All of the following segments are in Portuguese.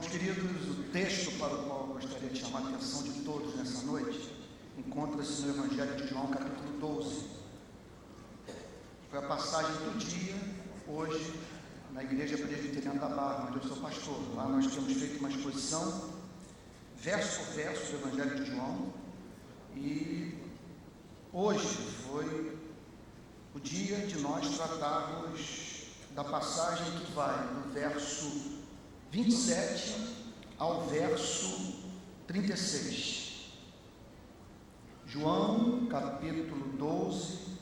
Irmãos queridos, o texto para o qual eu gostaria de chamar a atenção de todos nessa noite encontra-se no Evangelho de João, capítulo 12. Foi a passagem do dia, hoje, na Igreja Presbiteriana da Barra, onde eu sou pastor. Lá nós temos feito uma exposição, verso por verso, do Evangelho de João, e hoje foi o dia de nós tratarmos da passagem que vai do verso 27 ao verso 36. João, capítulo 12,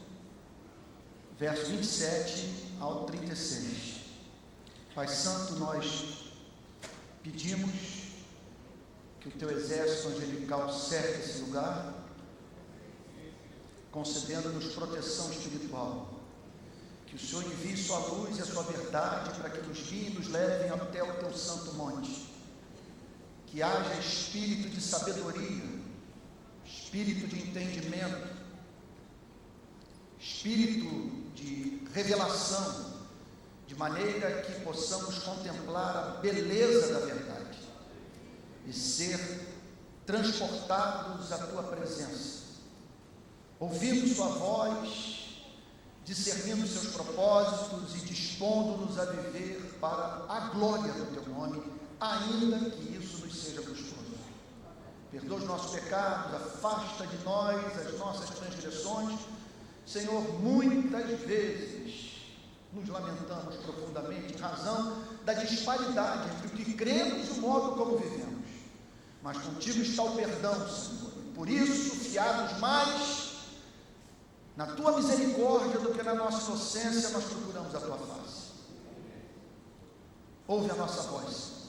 verso 27 ao 36. Pai Santo, nós pedimos que o Teu exército angelical cerque esse lugar, concedendo-nos proteção espiritual. Que o Senhor envie sua luz e a sua verdade para que nos guiem e nos levem até o Teu santo monte. Que haja espírito de sabedoria, espírito de entendimento, espírito de revelação, de maneira que possamos contemplar a beleza da verdade e ser transportados à Tua presença, ouvindo Sua voz, discernindo seus propósitos e dispondo-nos a viver para a glória do Teu nome, ainda que isso nos seja custoso. Perdoa os nossos pecados, afasta de nós as nossas transgressões. Senhor, muitas vezes nos lamentamos profundamente em razão da disparidade entre o que cremos e o modo como vivemos. Mas contigo está o perdão, Senhor. Por isso, fiados mais na Tua misericórdia do que na nossa inocência, nós procuramos a Tua face. Ouve a nossa voz.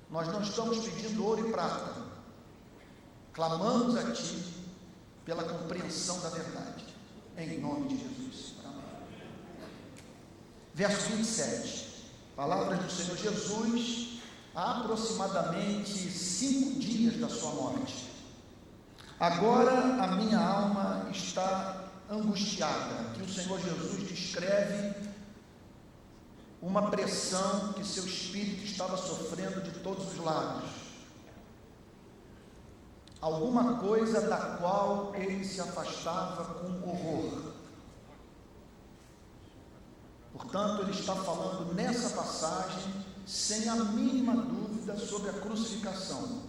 Nós não estamos pedindo ouro e prata. Clamamos a Ti pela compreensão da verdade. Em nome de Jesus. Amém. Verso 27. Palavras do Senhor Jesus, há aproximadamente 5 dias da sua morte. Agora a minha alma está angustiada. Aqui o Senhor Jesus descreve uma pressão que seu espírito estava sofrendo de todos os lados. Alguma coisa da qual ele se afastava com horror. Portanto, ele está falando nessa passagem sem a mínima dúvida sobre a crucificação,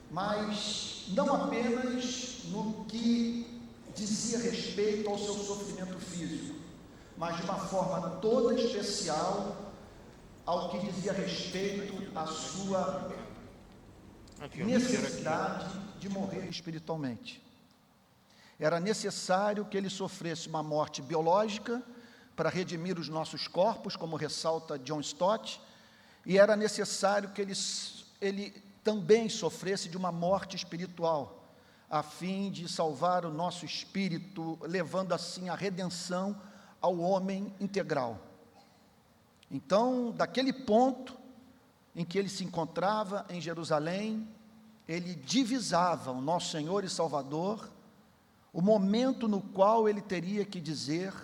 mas não apenas no que dizia respeito ao seu sofrimento físico, mas de uma forma toda especial ao que dizia respeito à sua necessidade de morrer espiritualmente. Era necessário que ele sofresse uma morte biológica para redimir os nossos corpos, como ressalta John Stott, e era necessário que ele também sofresse de uma morte espiritual, a fim de salvar o nosso espírito, levando assim a redenção ao homem integral. Então, daquele ponto em que ele se encontrava em Jerusalém, ele divisava o nosso Senhor e Salvador, o momento no qual ele teria que dizer: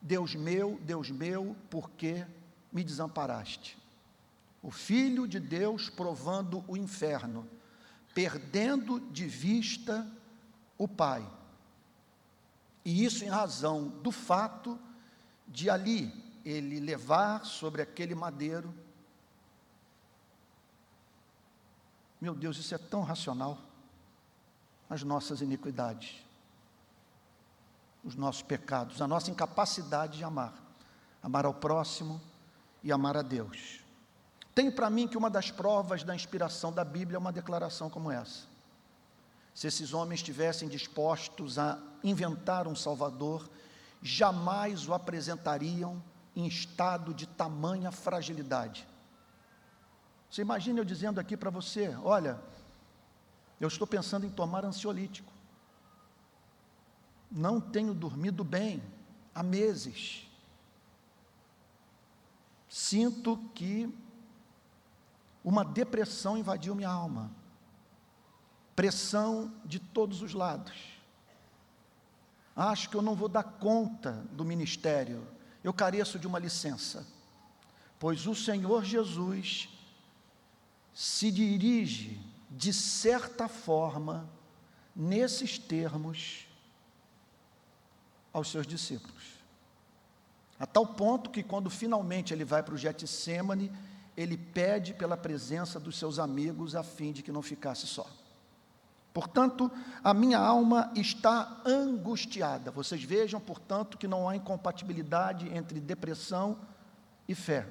Deus meu, por que me desamparaste? O Filho de Deus provando o inferno, perdendo de vista o Pai. E isso em razão do fato de ali ele levar sobre aquele madeiro. Meu Deus, isso é tão racional. As nossas iniquidades, os nossos pecados, a nossa incapacidade de amar ao próximo e amar a Deus. Tenho para mim que uma das provas da inspiração da Bíblia é uma declaração como essa. Se esses homens estivessem dispostos a inventar um Salvador, jamais o apresentariam em estado de tamanha fragilidade. Você imagina eu dizendo aqui para você: olha, eu estou pensando em tomar ansiolítico, não tenho dormido bem há meses, sinto que uma depressão invadiu minha alma, pressão de todos os lados, acho que eu não vou dar conta do ministério, eu careço de uma licença, pois o Senhor Jesus se dirige, de certa forma, nesses termos, aos seus discípulos. A tal ponto que, quando finalmente ele vai para o Getsêmani, ele pede pela presença dos seus amigos, a fim de que não ficasse só. Portanto, a minha alma está angustiada. Vocês vejam, portanto, que não há incompatibilidade entre depressão e fé.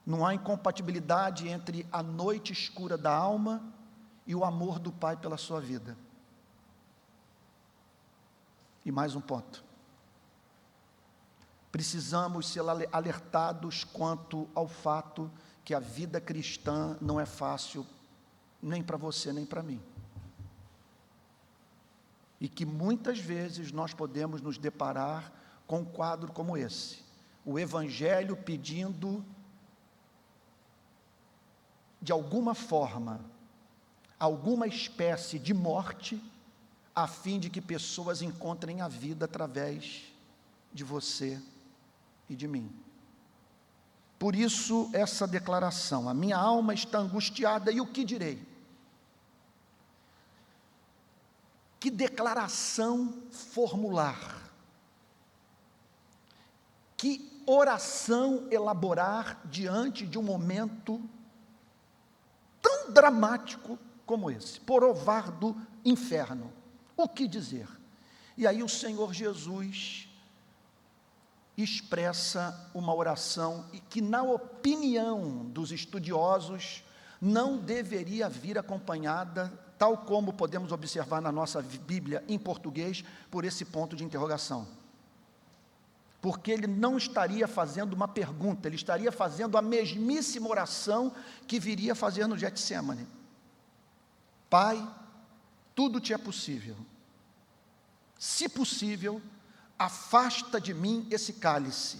Não há incompatibilidade entre a noite escura da alma e o amor do Pai pela sua vida. E mais um ponto. Precisamos ser alertados quanto ao fato que a vida cristã não é fácil, nem para você, nem para mim. E que muitas vezes nós podemos nos deparar com um quadro como esse. O Evangelho pedindo, de alguma forma, alguma espécie de morte, a fim de que pessoas encontrem a vida através de você e de mim. Por isso, essa declaração: a minha alma está angustiada, e o que direi? Que declaração formular? Que oração elaborar diante de um momento tão dramático como esse, provar do inferno? O que dizer? E aí o Senhor Jesus expressa uma oração que, na opinião dos estudiosos, não deveria vir acompanhada, tal como podemos observar na nossa Bíblia em português, por esse ponto de interrogação. Porque ele não estaria fazendo uma pergunta, ele estaria fazendo a mesmíssima oração que viria fazer no Getsêmani. Pai, tudo te é possível. Se possível, afasta de mim esse cálice.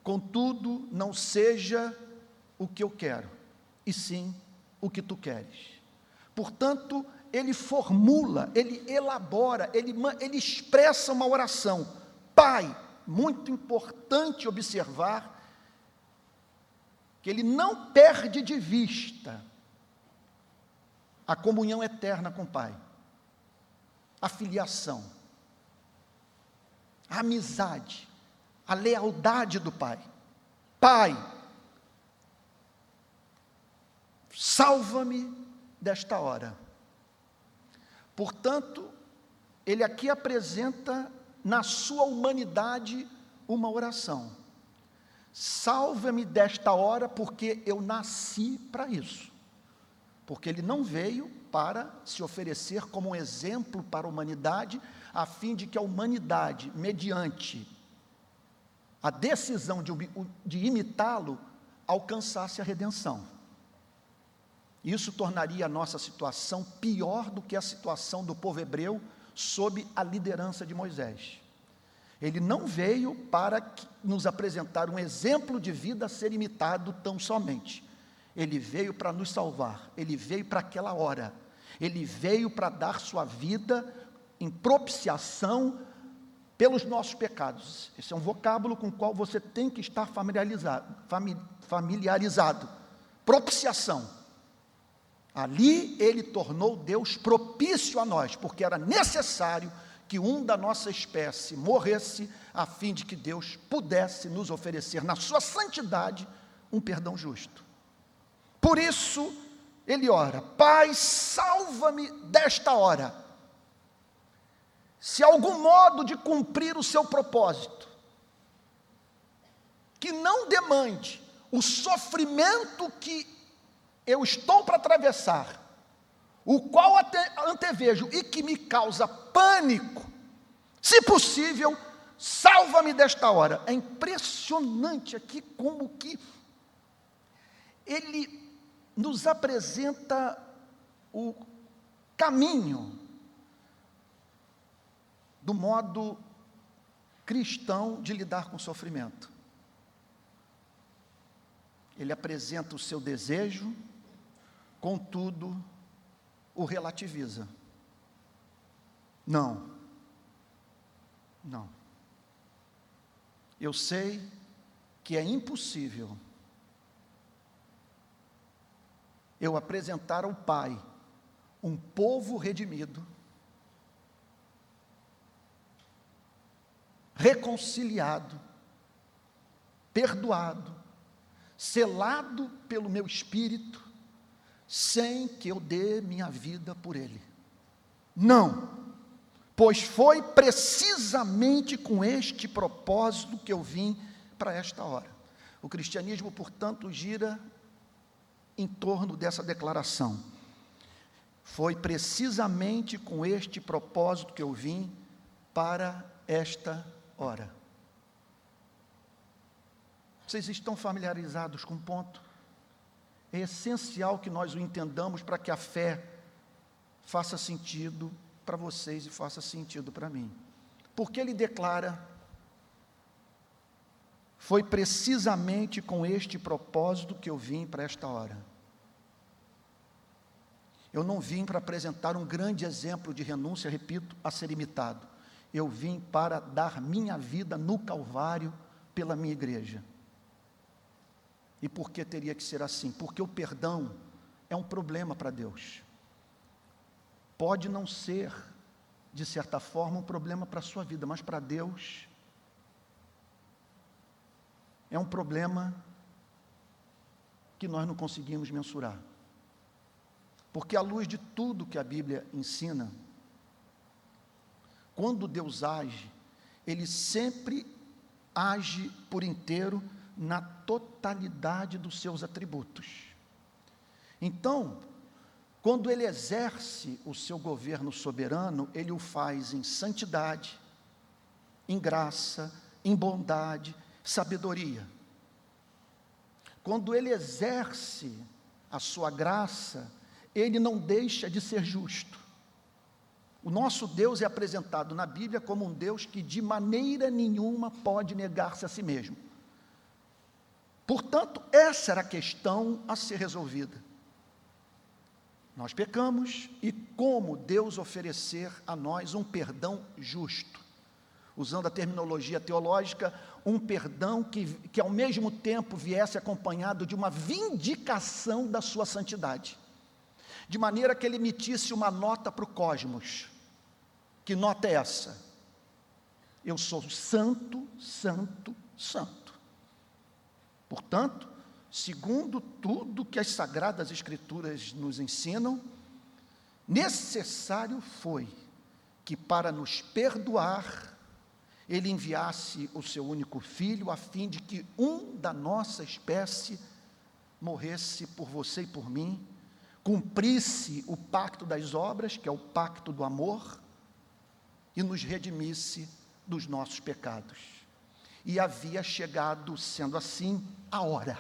Contudo, não seja o que eu quero, e sim o que tu queres. Portanto, ele formula, ele elabora, ele expressa uma oração. Pai, muito importante observar que ele não perde de vista a comunhão eterna com o Pai, a filiação, a amizade, a lealdade do Pai. Pai, salva-me desta hora. Portanto, ele aqui apresenta na sua humanidade uma oração. Salva-me desta hora, porque eu nasci para isso. Porque ele não veio para se oferecer como um exemplo para a humanidade, a fim de que a humanidade, mediante a decisão de imitá-lo, alcançasse a redenção. Isso tornaria a nossa situação pior do que a situação do povo hebreu sob a liderança de Moisés. Ele não veio para nos apresentar um exemplo de vida a ser imitado tão somente. Ele veio para nos salvar, ele veio para aquela hora, ele veio para dar sua vida em propiciação pelos nossos pecados. Esse é um vocábulo com o qual você tem que estar familiarizado. Propiciação. Ali ele tornou Deus propício a nós, porque era necessário que um da nossa espécie morresse, a fim de que Deus pudesse nos oferecer, na sua santidade, um perdão justo. Por isso, ele ora: Pai, salva-me desta hora. Se há algum modo de cumprir o seu propósito, que não demande o sofrimento que eu estou para atravessar, o qual antevejo e que me causa pânico, se possível, salva-me desta hora. É impressionante aqui como que ele nos apresenta o caminho do modo cristão de lidar com o sofrimento. Ele apresenta o seu desejo, contudo, o relativiza. Não. Eu sei que é impossível eu apresentar ao Pai um povo redimido, reconciliado, perdoado, selado pelo meu Espírito, sem que eu dê minha vida por ele. Não, pois foi precisamente com este propósito que eu vim para esta hora. O cristianismo, portanto, gira em torno dessa declaração. Foi precisamente com este propósito que eu vim para esta hora. Vocês estão familiarizados com o ponto? É essencial que nós o entendamos para que a fé faça sentido para vocês e faça sentido para mim. Porque ele declara: foi precisamente com este propósito que eu vim para esta hora. Eu não vim para apresentar um grande exemplo de renúncia, repito, a ser imitado. Eu vim para dar minha vida no Calvário pela minha igreja. E por que teria que ser assim? Porque o perdão é um problema para Deus. Pode não ser, de certa forma, um problema para a sua vida, mas para Deus é um problema que nós não conseguimos mensurar. Porque à luz de tudo que a Bíblia ensina, quando Deus age, Ele sempre age por inteiro na totalidade dos seus atributos. Então, quando Ele exerce o seu governo soberano, Ele o faz em santidade, em graça, em bondade, sabedoria. Quando Ele exerce a sua graça, Ele não deixa de ser justo. O nosso Deus é apresentado na Bíblia como um Deus que de maneira nenhuma pode negar-se a si mesmo. Portanto, essa era a questão a ser resolvida. Nós pecamos e como Deus oferecer a nós um perdão justo? Usando a terminologia teológica, um perdão que ao mesmo tempo viesse acompanhado de uma vindicação da sua santidade. De maneira que ele emitisse uma nota para o cosmos. Que nota é essa? Eu sou santo, santo, santo. Portanto, segundo tudo que as Sagradas Escrituras nos ensinam, necessário foi que para nos perdoar, Ele enviasse o seu único Filho, a fim de que um da nossa espécie morresse por você e por mim, cumprisse o pacto das obras, que é o pacto do amor, e nos redimisse dos nossos pecados. E havia chegado, sendo assim, a hora,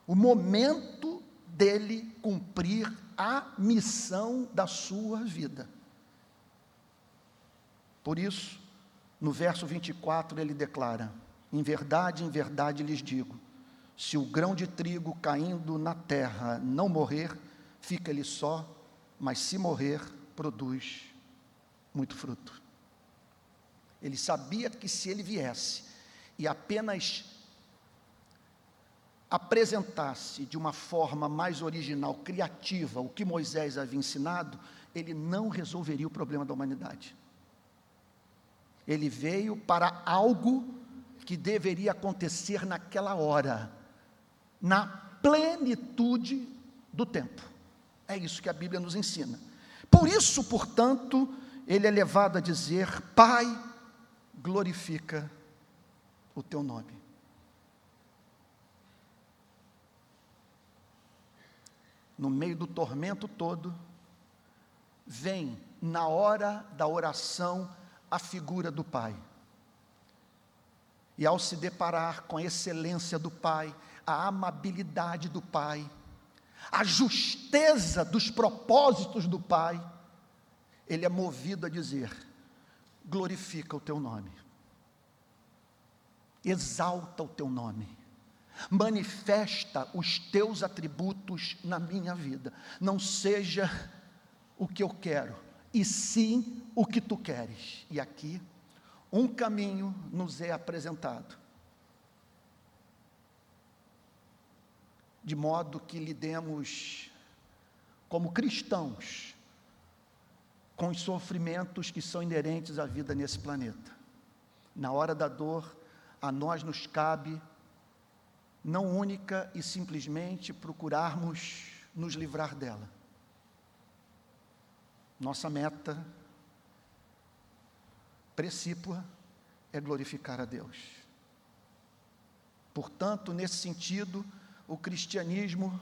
o momento dele cumprir a missão da sua vida. Por isso, no verso 24, ele declara: em verdade lhes digo, se o grão de trigo caindo na terra não morrer, fica ele só, mas se morrer, produz muito fruto. Ele sabia que se ele viesse e apenas apresentasse de uma forma mais original, criativa, o que Moisés havia ensinado, ele não resolveria o problema da humanidade. Ele veio para algo que deveria acontecer naquela hora, na plenitude do tempo. É isso que a Bíblia nos ensina. Por isso, portanto, ele é levado a dizer: Pai, glorifica o teu nome. No meio do tormento todo, vem na hora da oração a figura do Pai. E ao se deparar com a excelência do Pai, a amabilidade do Pai, a justeza dos propósitos do Pai, ele é movido a dizer: glorifica o teu nome, exalta o teu nome, manifesta os teus atributos na minha vida, não seja o que eu quero, e sim o que tu queres. E aqui, um caminho nos é apresentado. de modo que lidemos como cristãos com os sofrimentos que são inerentes à vida nesse planeta. Na hora da dor, a nós nos cabe, não única e simplesmente procurarmos nos livrar dela. Nossa meta precípua é glorificar a Deus. Portanto, nesse sentido, o cristianismo,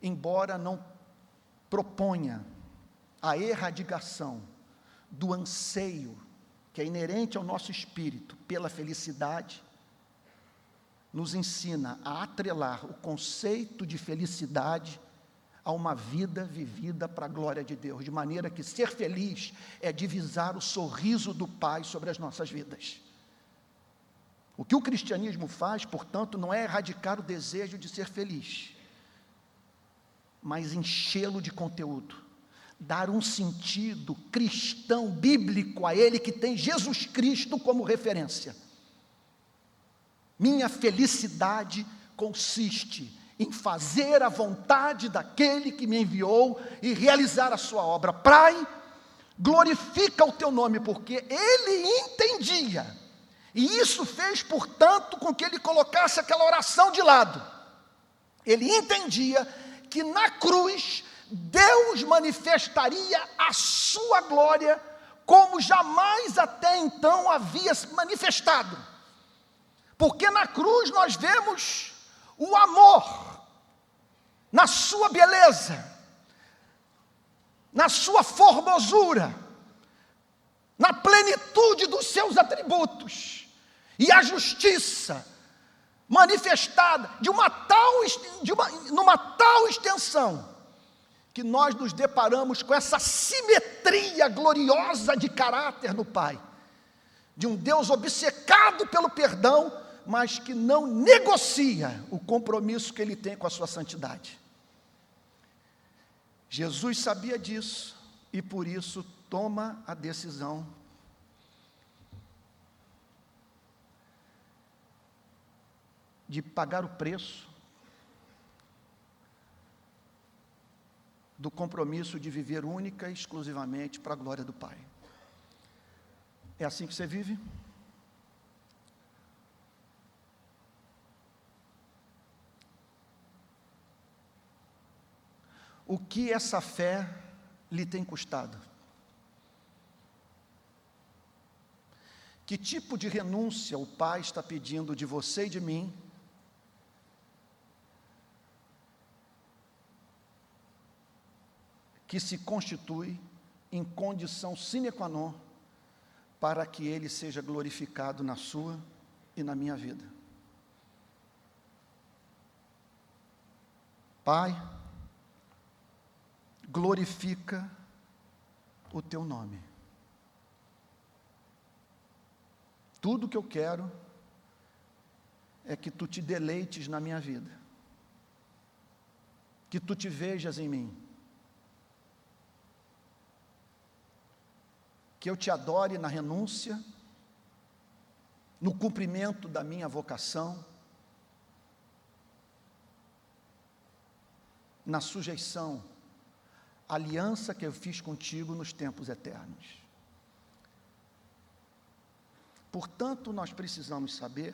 embora não proponha a erradicação do anseio que é inerente ao nosso espírito pela felicidade, nos ensina a atrelar o conceito de felicidade a uma vida vivida para a glória de Deus, de maneira que ser feliz é divisar o sorriso do Pai sobre as nossas vidas. O que o cristianismo faz, portanto, não é erradicar o desejo de ser feliz, mas enchê-lo de conteúdo, dar um sentido cristão, bíblico a ele, que tem Jesus Cristo como referência. Minha felicidade consiste em fazer a vontade daquele que me enviou e realizar a sua obra. Pai, glorifica o teu nome, porque ele entendia, e isso fez, portanto, com que ele colocasse aquela oração de lado. Ele entendia que na cruz Deus manifestaria a sua glória como jamais até então havia se manifestado, porque na cruz nós vemos o amor na sua beleza, na sua formosura, na plenitude dos seus atributos, e a justiça manifestada numa tal extensão, que nós nos deparamos com essa simetria gloriosa de caráter no Pai, de um Deus obcecado pelo perdão, mas que não negocia o compromisso que ele tem com a sua santidade. Jesus sabia disso e por isso toma a decisão de pagar o preço do compromisso de viver única e exclusivamente para a glória do Pai. É assim que você vive? O que essa fé lhe tem custado? Que tipo de renúncia o Pai está pedindo de você e de mim, que se constitui em condição sine qua non para que Ele seja glorificado na sua e na minha vida? Pai, glorifica o teu nome. Tudo que eu quero é que tu te deleites na minha vida, que tu te vejas em mim, que eu te adore na renúncia, no cumprimento da minha vocação, na sujeição à aliança que eu fiz contigo nos tempos eternos. Portanto, nós precisamos saber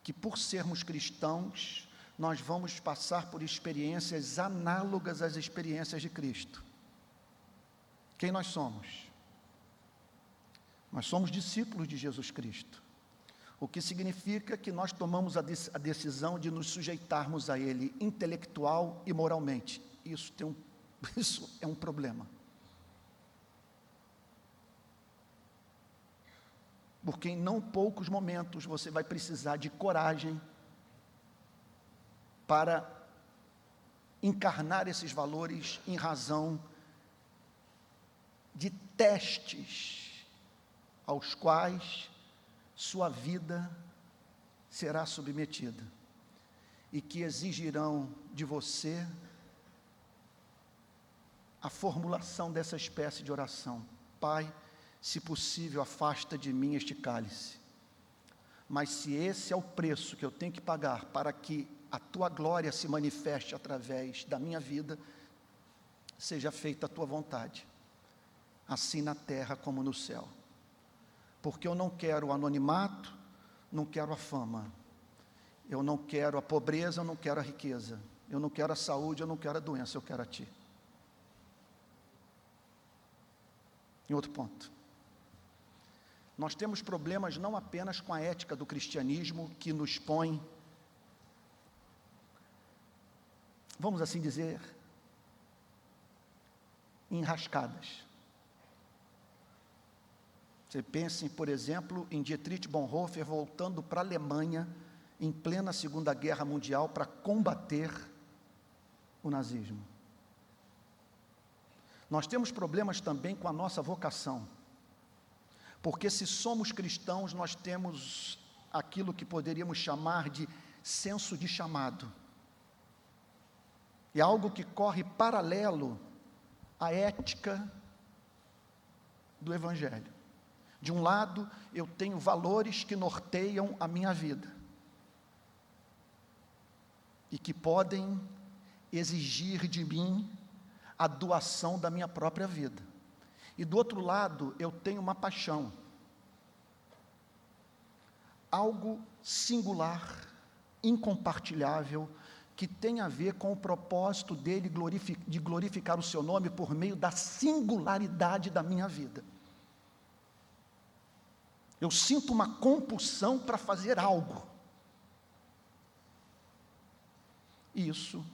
que, por sermos cristãos, nós vamos passar por experiências análogas às experiências de Cristo. Quem nós somos? Nós somos discípulos de Jesus Cristo, o que significa que nós tomamos a decisão de nos sujeitarmos a Ele intelectual e moralmente. Isso é um problema. Porque em não poucos momentos você vai precisar de coragem para encarnar esses valores em razão de testes aos quais sua vida será submetida e que exigirão de você a formulação dessa espécie de oração: Pai, se possível, afasta de mim este cálice, mas se esse é o preço que eu tenho que pagar para que a tua glória se manifeste através da minha vida, seja feita a tua vontade, assim na terra como no céu. Porque eu não quero o anonimato, não quero a fama, eu não quero a pobreza, eu não quero a riqueza, eu não quero a saúde, eu não quero a doença, eu quero a ti. Em outro ponto, nós temos problemas não apenas com a ética do cristianismo, que nos põe, vamos assim dizer, enrascadas. Você pense, por exemplo, em Dietrich Bonhoeffer voltando para a Alemanha em plena Segunda Guerra Mundial para combater o nazismo. Nós temos problemas também com a nossa vocação, porque se somos cristãos, nós temos aquilo que poderíamos chamar de senso de chamado. É algo que corre paralelo à ética do Evangelho. De um lado, eu tenho valores que norteiam a minha vida e que podem exigir de mim a doação da minha própria vida. E do outro lado, eu tenho uma paixão, algo singular, incompartilhável, que tem a ver com o propósito dele de glorificar o seu nome por meio da singularidade da minha vida. Eu sinto uma compulsão para fazer algo. Isso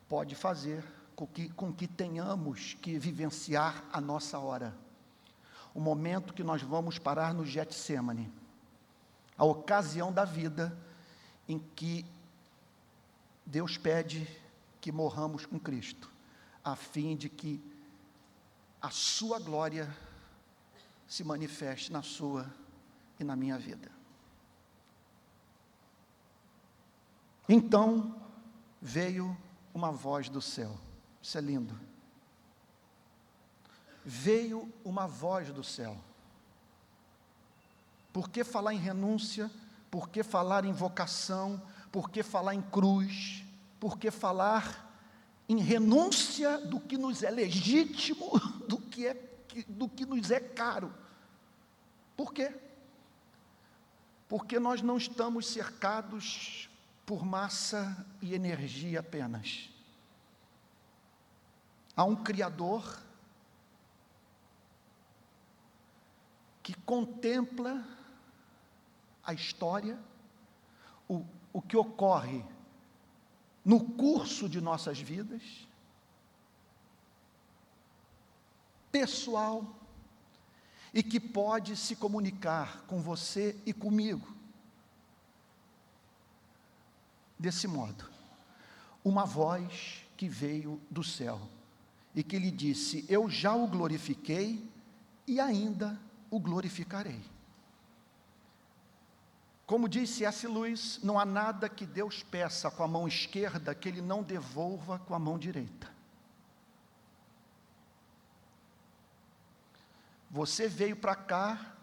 pode fazer com que tenhamos que vivenciar a nossa hora. O momento que nós vamos parar no Getsemane. A ocasião da vida em que Deus pede que morramos com Cristo, a fim de que a sua glória se manifeste na sua e na minha vida. Então veio uma voz do céu. Isso é lindo. Veio uma voz do céu. Por que falar em renúncia? Por que falar em vocação? Por que falar em cruz? Por que falar em renúncia do que nos é legítimo, do que nos é caro? Por quê? Porque nós não estamos cercados por massa e energia apenas. Há um Criador que contempla a história, o que ocorre no curso de nossas vidas, pessoal, e que pode se comunicar com você e comigo, desse modo. Uma voz que veio do céu, e que lhe disse: eu já o glorifiquei, e ainda o glorificarei. Como disse C.S. Lewis, não há nada que Deus peça com a mão esquerda que Ele não devolva com a mão direita. Você veio para cá,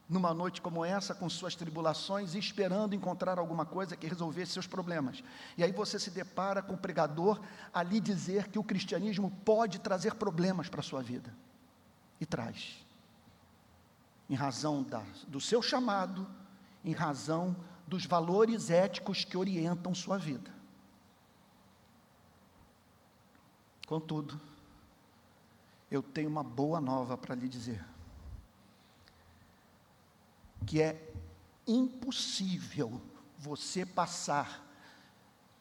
numa noite como essa, com suas tribulações, esperando encontrar alguma coisa que resolvesse seus problemas. E aí você se depara com o pregador a lhe dizer que o cristianismo pode trazer problemas para a sua vida. E traz. Em razão do seu chamado, em razão dos valores éticos que orientam sua vida. Contudo, eu tenho uma boa nova para lhe dizer, que é impossível você passar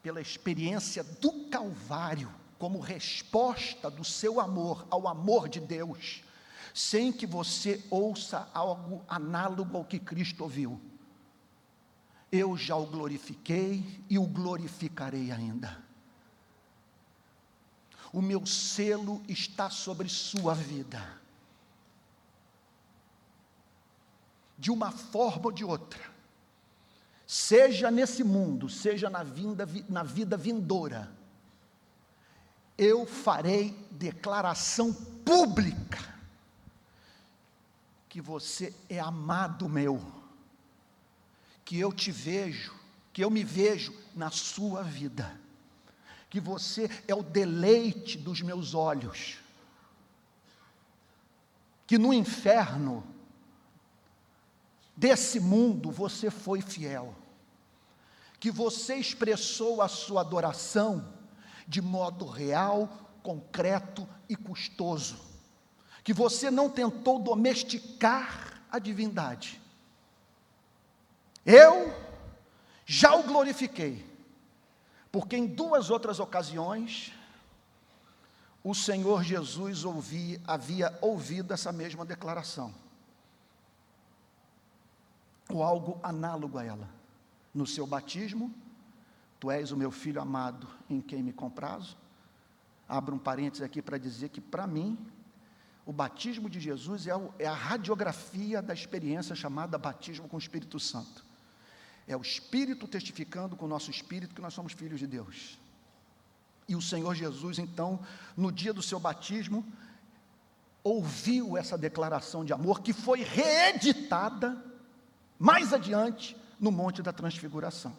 pela experiência do Calvário como resposta do seu amor ao amor de Deus, sem que você ouça algo análogo ao que Cristo ouviu. Eu já o glorifiquei e o glorificarei ainda. O meu selo está sobre sua vida. De uma forma ou de outra, seja nesse mundo, seja na vida vindoura, eu farei declaração pública que você é amado meu, que eu te vejo que eu me vejo na sua vida, que você é o deleite dos meus olhos, que no inferno desse mundo você foi fiel, que você expressou a sua adoração de modo real, concreto e custoso, que você não tentou domesticar a divindade. Eu já o glorifiquei, porque em 2 outras ocasiões, o Senhor Jesus havia ouvido essa mesma declaração, ou algo análogo a ela. No seu batismo, tu és o meu filho amado, em quem me comprazo. Abro um parênteses aqui para dizer que, para mim, o batismo de Jesus é a radiografia da experiência chamada batismo com o Espírito Santo. É o Espírito testificando com o nosso espírito que nós somos filhos de Deus. E o Senhor Jesus, então, no dia do seu batismo, ouviu essa declaração de amor, que foi reeditada mais adiante no Monte da Transfiguração.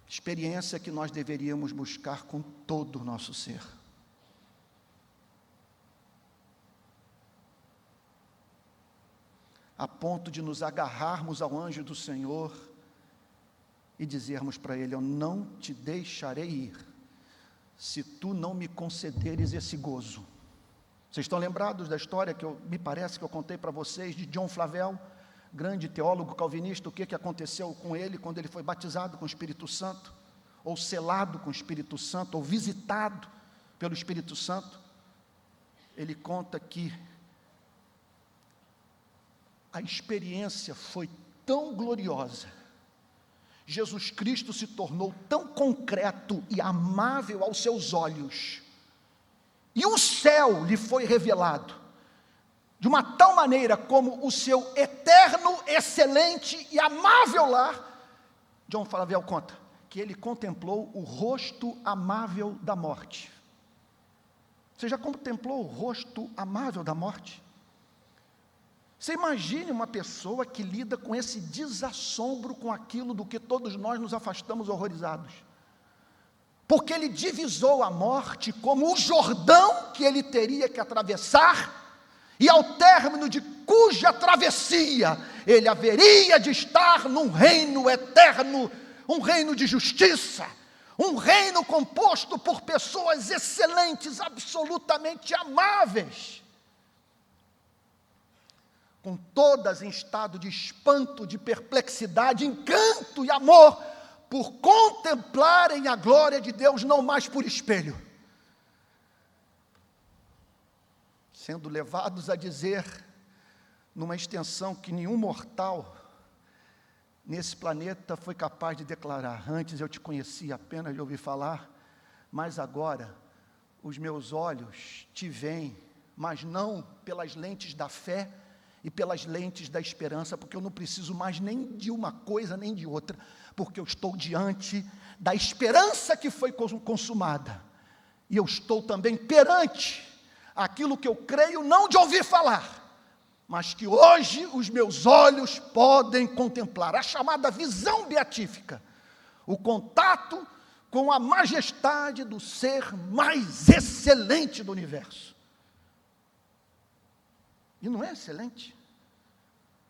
Experiência que nós deveríamos buscar com todo o nosso ser. A ponto de nos agarrarmos ao anjo do Senhor e dizermos para ele: eu não te deixarei ir, se tu não me concederes esse gozo. Vocês estão lembrados da história que me parece que eu contei para vocês, de John Flavel, grande teólogo calvinista, o que aconteceu com ele quando ele foi batizado com o Espírito Santo, ou selado com o Espírito Santo, ou visitado pelo Espírito Santo? Ele conta que a experiência foi tão gloriosa, Jesus Cristo se tornou tão concreto e amável aos seus olhos, e o céu lhe foi revelado, de uma tal maneira como o seu eterno, excelente e amável lar. John Flavel conta que ele contemplou o rosto amável da morte. Você já contemplou o rosto amável da morte? Você imagine uma pessoa que lida com esse desassombro com aquilo do que todos nós nos afastamos horrorizados. Porque ele divisou a morte como o Jordão que ele teria que atravessar, e ao término de cuja travessia ele haveria de estar num reino eterno, um reino de justiça, um reino composto por pessoas excelentes, absolutamente amáveis, com todas em estado de espanto, de perplexidade, encanto e amor, por contemplarem a glória de Deus, não mais por espelho, sendo levados a dizer, numa extensão que nenhum mortal nesse planeta foi capaz de declarar: antes eu te conhecia apenas de ouvir falar, mas agora os meus olhos te veem, mas não pelas lentes da fé e pelas lentes da esperança, porque eu não preciso mais nem de uma coisa nem de outra, porque eu estou diante da esperança que foi consumada, e eu estou também perante aquilo que eu creio não de ouvir falar, mas que hoje os meus olhos podem contemplar, a chamada visão beatífica, o contato com a majestade do ser mais excelente do universo. E não é excelente?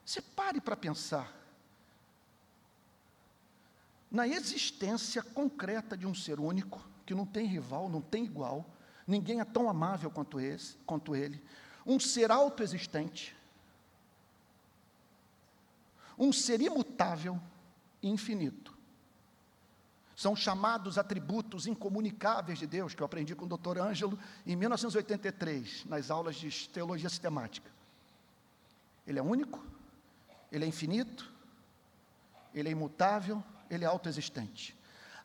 Você pare para pensar na existência concreta de um ser único, que não tem rival, não tem igual, ninguém é tão amável quanto ele, um ser autoexistente, um ser imutável e infinito. São chamados atributos incomunicáveis de Deus, que eu aprendi com o Dr. Ângelo em 1983, nas aulas de teologia sistemática. Ele é único, ele é infinito, ele é imutável, ele é autoexistente.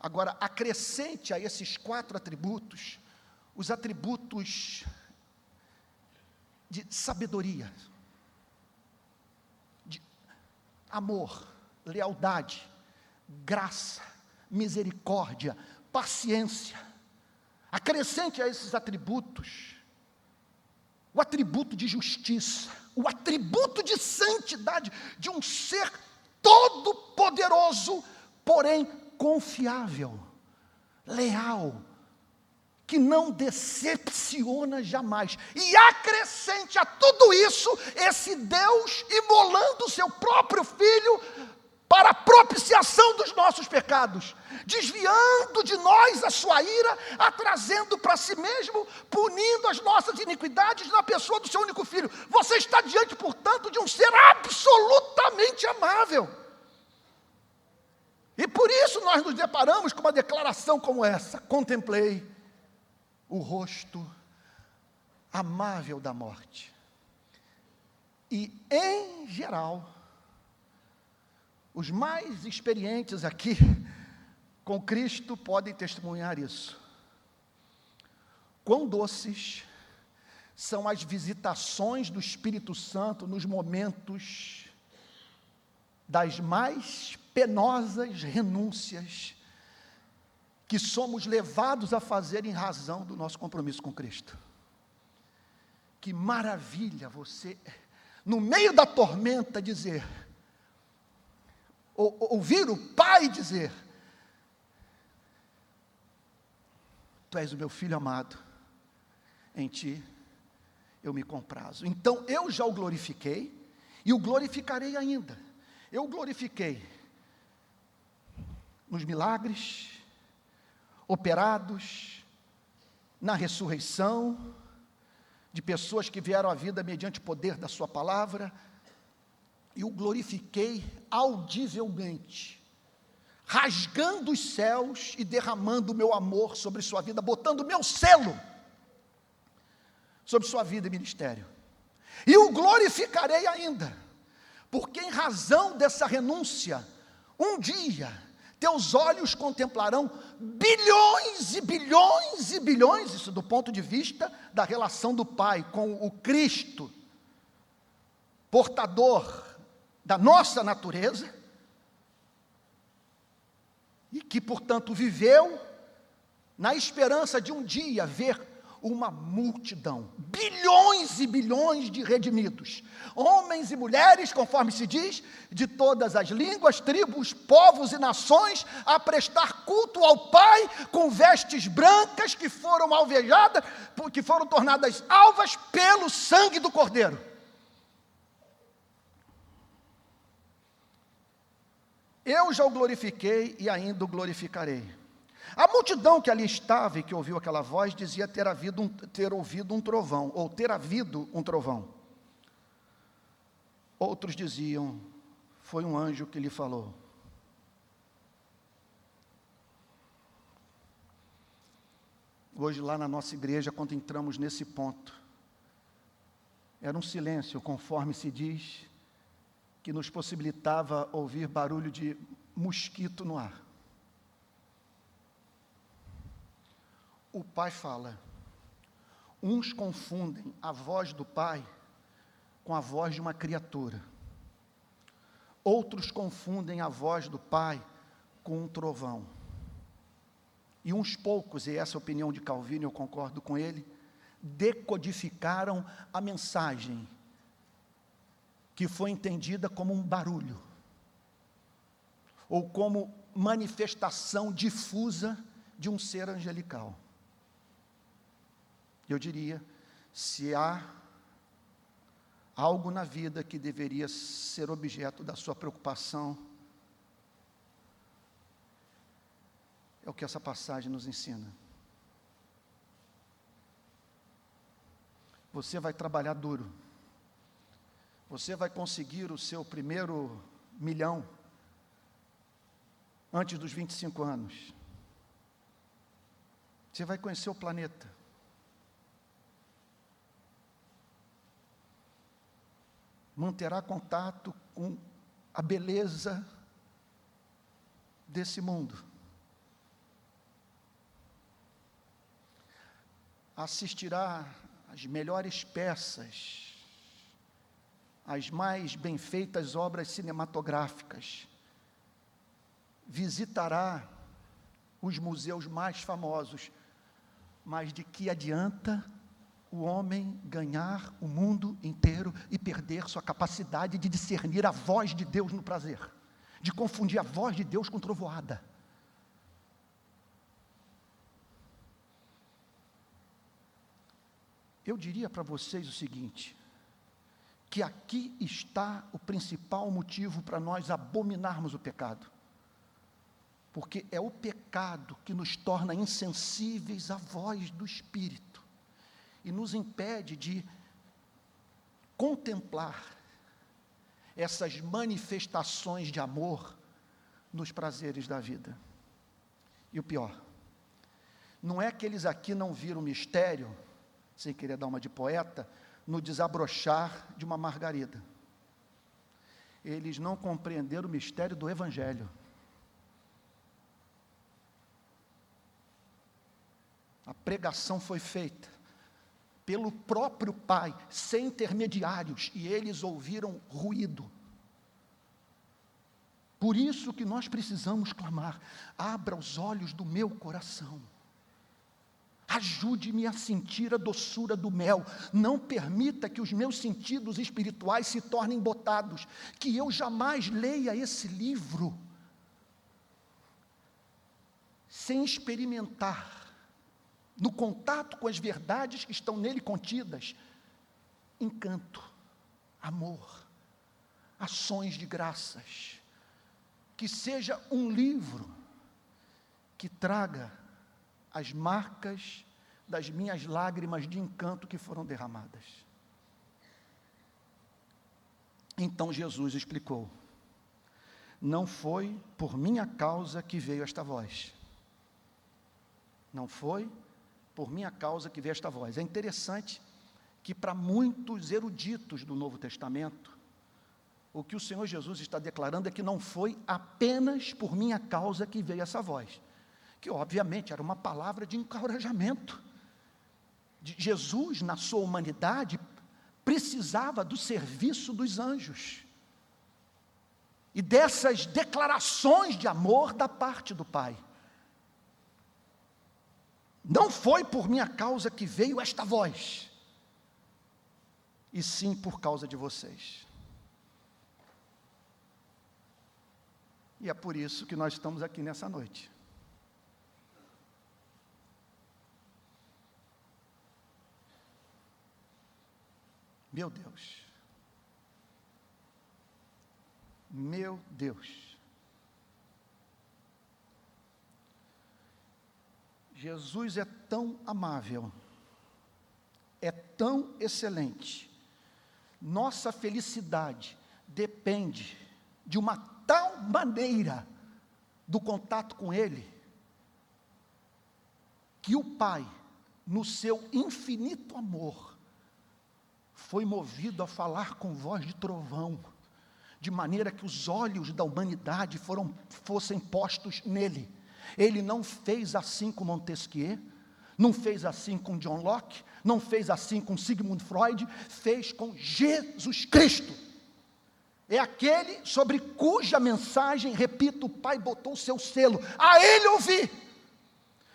Agora, acrescente a esses 4 atributos, os atributos de sabedoria, de amor, lealdade, graça, misericórdia, paciência. Acrescente a esses atributos o atributo de justiça, o atributo de santidade, de um ser todo-poderoso, porém confiável, leal, que não decepciona jamais. E acrescente a tudo isso, esse Deus imolando o seu próprio Filho para a propiciação dos nossos pecados, desviando de nós a sua ira, a trazendo para si mesmo, punindo as nossas iniquidades na pessoa do seu único Filho. Você está diante, portanto, de um ser absolutamente amável. E por isso nós nos deparamos com uma declaração como essa: contemplei o rosto amável da morte. E, em geral, os mais experientes aqui com Cristo podem testemunhar isso. Quão doces são as visitações do Espírito Santo nos momentos das mais penosas renúncias que somos levados a fazer em razão do nosso compromisso com Cristo. Que maravilha você, no meio da tormenta, dizer, ouvir o Pai dizer: Tu és o meu Filho amado, em Ti eu me comprazo. Então eu já o glorifiquei e o glorificarei ainda. Eu o glorifiquei nos milagres operados, na ressurreição de pessoas que vieram à vida mediante o poder da sua palavra, e o glorifiquei audivelmente, rasgando os céus e derramando o meu amor sobre sua vida, botando o meu selo sobre sua vida e ministério. E o glorificarei ainda, porque em razão dessa renúncia, um dia teus olhos contemplarão bilhões e bilhões e bilhões, isso do ponto de vista da relação do Pai com o Cristo, portador da nossa natureza, e que, portanto, viveu na esperança de um dia ver uma multidão, bilhões e bilhões de redimidos, homens e mulheres, conforme se diz, de todas as línguas, tribos, povos e nações, a prestar culto ao Pai, com vestes brancas que foram alvejadas, que foram tornadas alvas pelo sangue do Cordeiro. Eu já o glorifiquei e ainda o glorificarei. A multidão que ali estava e que ouviu aquela voz dizia ter ouvido um trovão, ou ter havido um trovão. Outros diziam, foi um anjo que lhe falou. Hoje lá na nossa igreja, quando entramos nesse ponto, era um silêncio, conforme se diz, que nos possibilitava ouvir barulho de mosquito no ar. O Pai fala. Uns confundem a voz do Pai com a voz de uma criatura. Outros confundem a voz do Pai com um trovão. E uns poucos, e essa é a opinião de Calvino, eu concordo com ele, decodificaram a mensagem, que foi entendida como um barulho, ou como manifestação difusa de um ser angelical. Eu diria, se há algo na vida que deveria ser objeto da sua preocupação, é o que essa passagem nos ensina. Você vai trabalhar duro. Você vai conseguir o seu primeiro milhão antes dos 25 anos. Você vai conhecer o planeta. Manterá contato com a beleza desse mundo. Assistirá às melhores peças, às mais bem feitas obras cinematográficas. Visitará os museus mais famosos. Mas de que adianta o homem ganhar o mundo inteiro e perder sua capacidade de discernir a voz de Deus no prazer? de confundir a voz de Deus com trovoada. Eu diria para vocês o seguinte, que aqui está o principal motivo para nós abominarmos o pecado. Porque é o pecado que nos torna insensíveis à voz do Espírito e nos impede de contemplar essas manifestações de amor nos prazeres da vida. E o pior, não é que eles aqui não viram mistério, sem querer dar uma de poeta, no desabrochar de uma margarida. Eles não compreenderam o mistério do Evangelho. A pregação foi feita pelo próprio Pai, sem intermediários, e eles ouviram ruído. Por isso que nós precisamos clamar: abra os olhos do meu coração. Ajude-me a sentir a doçura do mel. Não permita que os meus sentidos espirituais se tornem embotados. Que eu jamais leia esse livro sem experimentar, no contato com as verdades que estão nele contidas, encanto, amor, ações de graças. Que seja um livro que traga as marcas das minhas lágrimas de encanto que foram derramadas. Então Jesus explicou: não foi por minha causa que veio esta voz. Não foi por minha causa que veio esta voz. É interessante que para muitos eruditos do Novo Testamento, o que o Senhor Jesus está declarando é que não foi apenas por minha causa que veio essa voz, que obviamente era uma palavra de encorajamento. Jesus, na sua humanidade, precisava do serviço dos anjos e dessas declarações de amor da parte do Pai. Não foi por minha causa que veio esta voz, e sim por causa de vocês. E é por isso que nós estamos aqui nessa noite. Meu Deus. Meu Deus. Jesus é tão amável, é tão excelente. Nossa felicidade depende de uma tal maneira do contato com Ele, que o Pai, no seu infinito amor, foi movido a falar com voz de trovão, de maneira que os olhos da humanidade fossem postos nele. Ele não fez assim com Montesquieu, não fez assim com John Locke, não fez assim com Sigmund Freud, fez com Jesus Cristo. É aquele sobre cuja mensagem, repito, o Pai botou o seu selo, a Ele ouvi.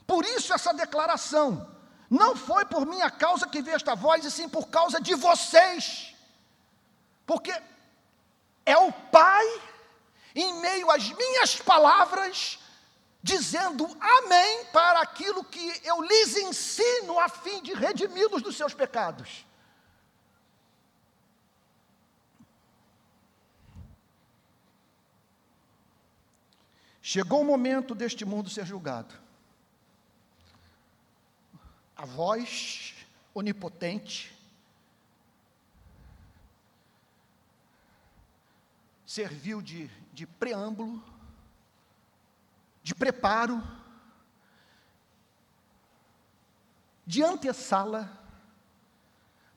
Por isso essa declaração: não foi por minha causa que veio esta voz, e sim por causa de vocês, porque é o Pai, em meio às minhas palavras, dizendo amém para aquilo que eu lhes ensino, a fim de redimi-los dos seus pecados. Chegou o momento deste mundo ser julgado. A voz onipotente serviu de preâmbulo, de preparo, de antessala,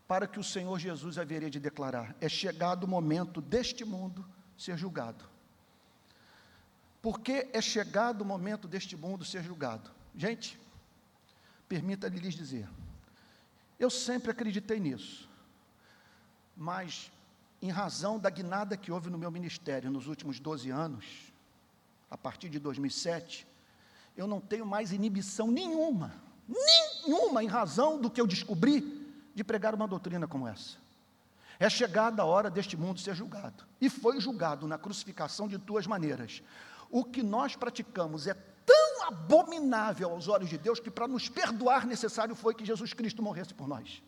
para que o Senhor Jesus haveria de declarar: é chegado o momento deste mundo ser julgado. Por que é chegado o momento deste mundo ser julgado? Gente, permita-me lhes dizer, eu sempre acreditei nisso, mas em razão da guinada que houve no meu ministério nos últimos 12 anos, a partir de 2007, eu não tenho mais inibição nenhuma, em razão do que eu descobri, de pregar uma doutrina como essa. É chegada a hora deste mundo ser julgado. E foi julgado na crucificação de duas maneiras. O que nós praticamos é tão abominável aos olhos de Deus que para nos perdoar necessário foi que Jesus Cristo morresse por nós.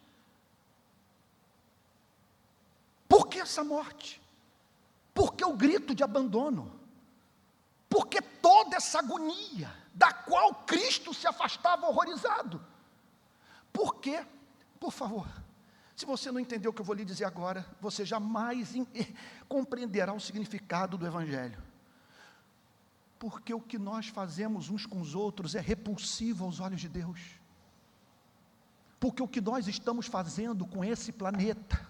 Por que essa morte? Por que o grito de abandono? Por que toda essa agonia da qual Cristo se afastava horrorizado? Por quê? Por favor, se você não entendeu o que eu vou lhe dizer agora, você jamais compreenderá o significado do Evangelho. Porque o que nós fazemos uns com os outros é repulsivo aos olhos de Deus. Porque o que nós estamos fazendo com esse planeta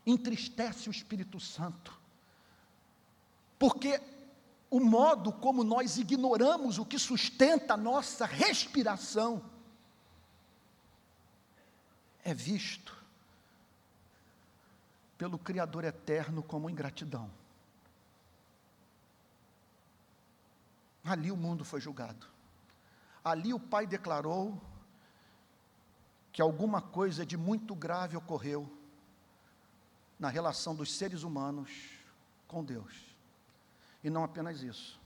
entristece o Espírito Santo. Porque o modo como nós ignoramos o que sustenta a nossa respiração é visto pelo Criador eterno como ingratidão. Ali o mundo foi julgado. Ali o Pai declarou que alguma coisa de muito grave ocorreu na relação dos seres humanos com Deus. E não apenas isso.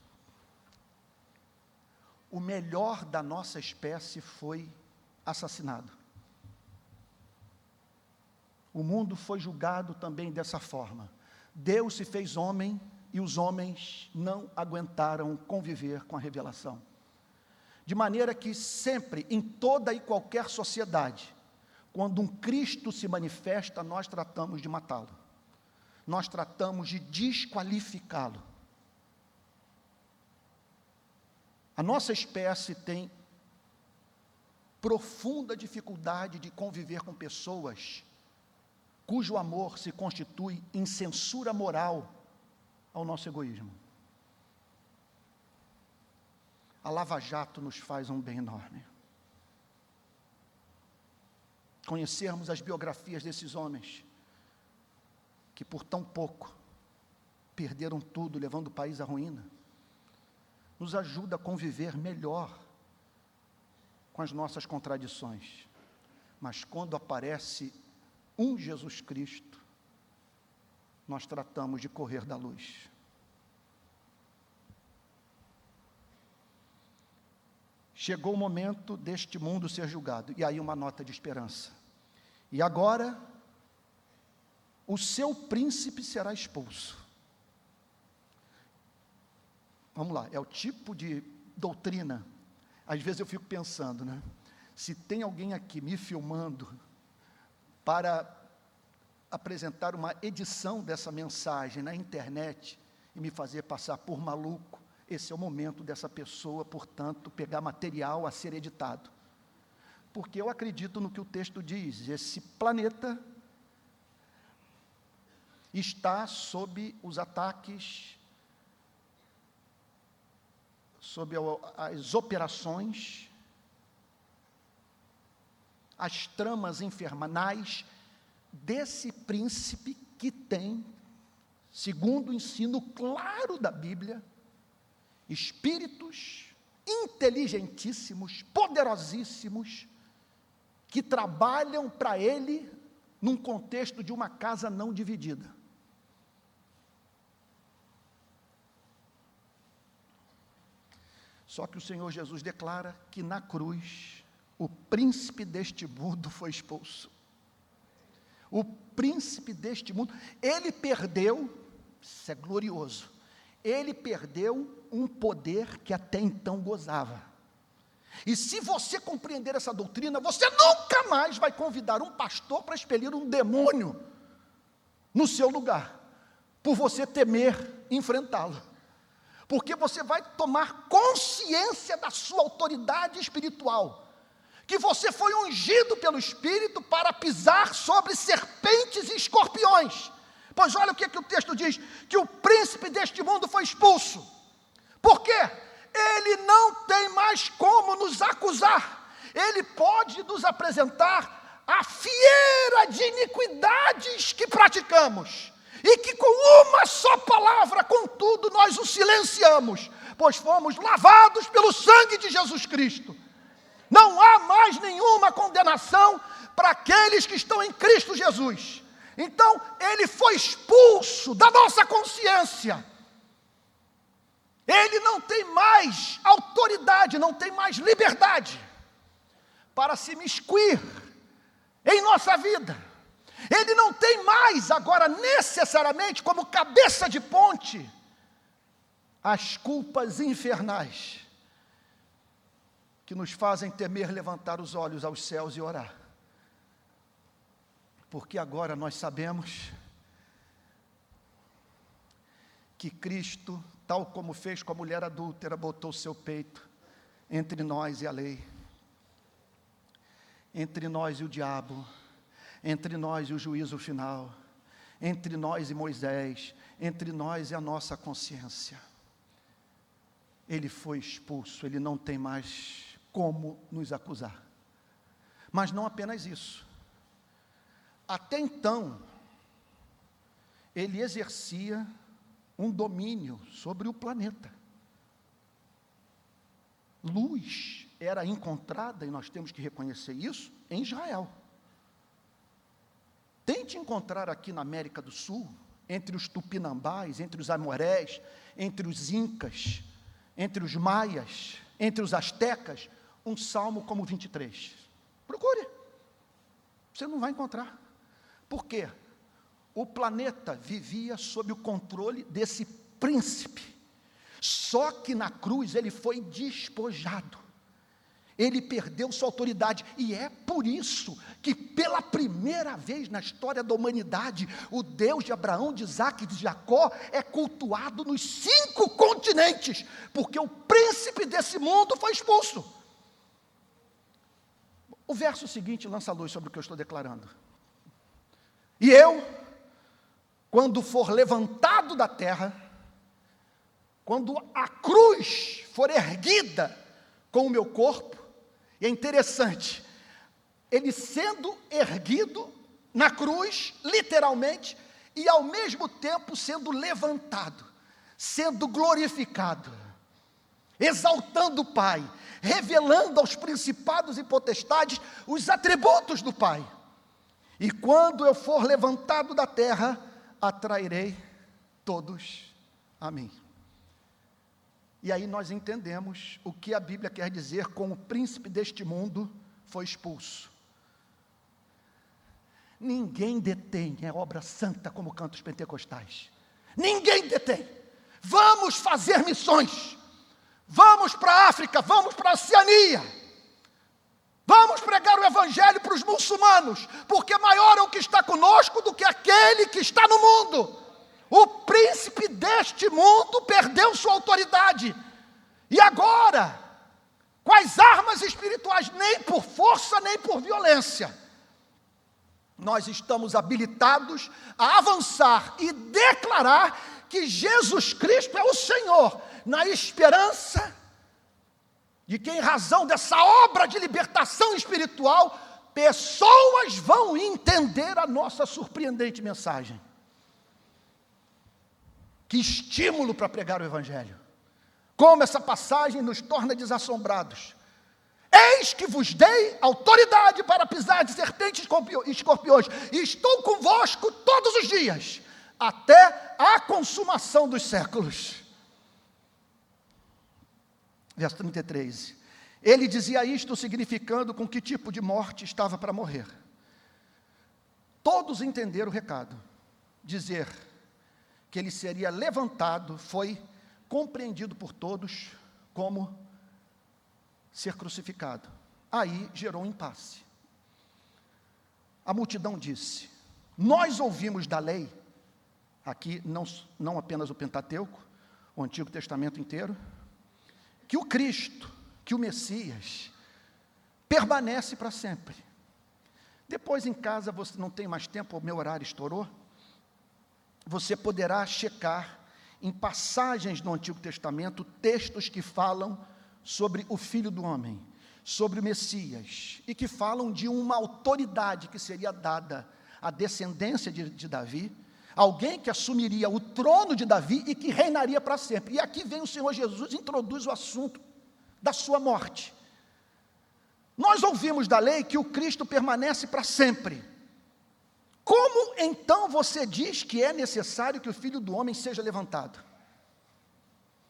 O melhor da nossa espécie foi assassinado. O mundo foi julgado também dessa forma. Deus se fez homem e os homens não aguentaram conviver com a revelação. De maneira que sempre, em toda e qualquer sociedade, quando um Cristo se manifesta, nós tratamos de matá-lo. Nós tratamos de desqualificá-lo. A nossa espécie tem profunda dificuldade de conviver com pessoas cujo amor se constitui em censura moral ao nosso egoísmo. A Lava Jato nos faz um bem enorme. Conhecermos as biografias desses homens, que por tão pouco perderam tudo, levando o país à ruína, nos ajuda a conviver melhor com as nossas contradições. Mas quando aparece um Jesus Cristo, nós tratamos de correr da luz. Chegou o momento deste mundo ser julgado, e aí uma nota de esperança. E agora, o seu príncipe será expulso. Vamos lá, é o tipo de doutrina. Às vezes eu fico pensando, né? Se tem alguém aqui me filmando para apresentar uma edição dessa mensagem na internet e me fazer passar por maluco, esse é o momento dessa pessoa, portanto, pegar material a ser editado. Porque eu acredito no que o texto diz, esse planeta está sob os ataques, sob as operações, as tramas infernais desse príncipe que tem, segundo o ensino claro da Bíblia, espíritos inteligentíssimos, poderosíssimos, que trabalham para ele num contexto de uma casa não dividida. Só que o Senhor Jesus declara que na cruz, o príncipe deste mundo foi expulso. O príncipe deste mundo, ele perdeu, isso é glorioso, ele perdeu um poder que até então gozava. E se você compreender essa doutrina, você nunca mais vai convidar um pastor para expelir um demônio no seu lugar, por você temer enfrentá-lo. Porque você vai tomar consciência da sua autoridade espiritual, que você foi ungido pelo Espírito para pisar sobre serpentes e escorpiões. Pois olha o que o texto diz, que o príncipe deste mundo foi expulso. Por quê? Ele não tem mais como nos acusar. Ele pode nos apresentar a fiera de iniquidades que praticamos, e que com uma só palavra, contudo, nós o silenciamos, pois fomos lavados pelo sangue de Jesus Cristo. Não há mais nenhuma condenação para aqueles que estão em Cristo Jesus. Então, ele foi expulso da nossa consciência. Ele não tem mais autoridade, não tem mais liberdade para se miscuir em nossa vida. Ele não tem mais agora necessariamente como cabeça de ponte as culpas infernais que nos fazem temer levantar os olhos aos céus e orar. Porque agora nós sabemos que Cristo, tal como fez com a mulher adúltera, botou seu peito entre nós e a lei, entre nós e o diabo, entre nós e o juízo final, entre nós e Moisés, entre nós e a nossa consciência. Ele foi expulso, ele não tem mais como nos acusar. Mas não apenas isso. Até então, ele exercia um domínio sobre o planeta. Luz era encontrada, e nós temos que reconhecer isso, em Israel. Tente encontrar aqui na América do Sul, entre os tupinambás, entre os amorés, entre os incas, entre os maias, entre os astecas, um salmo como 23. Procure. Você não vai encontrar. Por quê? O planeta vivia sob o controle desse príncipe. Só que na cruz ele foi despojado. Ele perdeu sua autoridade. E é por isso que pela primeira vez na história da humanidade, o Deus de Abraão, de Isaque e de Jacó é cultuado nos 5 continentes. Porque o príncipe desse mundo foi expulso. O verso seguinte lança luz sobre o que eu estou declarando. E eu, quando for levantado da terra, quando a cruz for erguida com o meu corpo, e é interessante, ele sendo erguido na cruz, literalmente, e ao mesmo tempo sendo levantado, sendo glorificado, exaltando o Pai, revelando aos principados e potestades os atributos do Pai. E quando eu for levantado da terra, atrairei todos a mim. E aí nós entendemos o que a Bíblia quer dizer com o príncipe deste mundo foi expulso. Ninguém detém a obra santa como cantos pentecostais. Ninguém detém. Vamos fazer missões. Vamos para a África, vamos para a Oceania. Vamos pregar o Evangelho para os muçulmanos, porque maior é o que está conosco do que aquele que está no mundo. O príncipe deste mundo perdeu sua autoridade. E agora, com as armas espirituais, nem por força, nem por violência, nós estamos habilitados a avançar e declarar que Jesus Cristo é o Senhor, na esperança de que, em razão dessa obra de libertação espiritual, pessoas vão entender a nossa surpreendente mensagem. Que estímulo para pregar o Evangelho. Como essa passagem nos torna desassombrados. Eis que vos dei autoridade para pisar de serpentes e escorpiões, e estou convosco todos os dias, até a consumação dos séculos. Verso 33. Ele dizia isto significando com que tipo de morte estava para morrer. Todos entenderam o recado. Dizer que ele seria levantado foi compreendido por todos como ser crucificado. Aí gerou um impasse. A multidão disse: nós ouvimos da lei, aqui não apenas o Pentateuco, o Antigo Testamento inteiro, que o Cristo, que o Messias, permanece para sempre. Depois em casa, você não tem mais tempo, o meu horário estourou, você poderá checar em passagens do Antigo Testamento, textos que falam sobre o Filho do Homem, sobre o Messias, e que falam de uma autoridade que seria dada à descendência de Davi, alguém que assumiria o trono de Davi e que reinaria para sempre. E aqui vem o Senhor Jesus e introduz o assunto da sua morte. Nós ouvimos da lei que o Cristo permanece para sempre. Como então você diz que é necessário que o Filho do Homem seja levantado?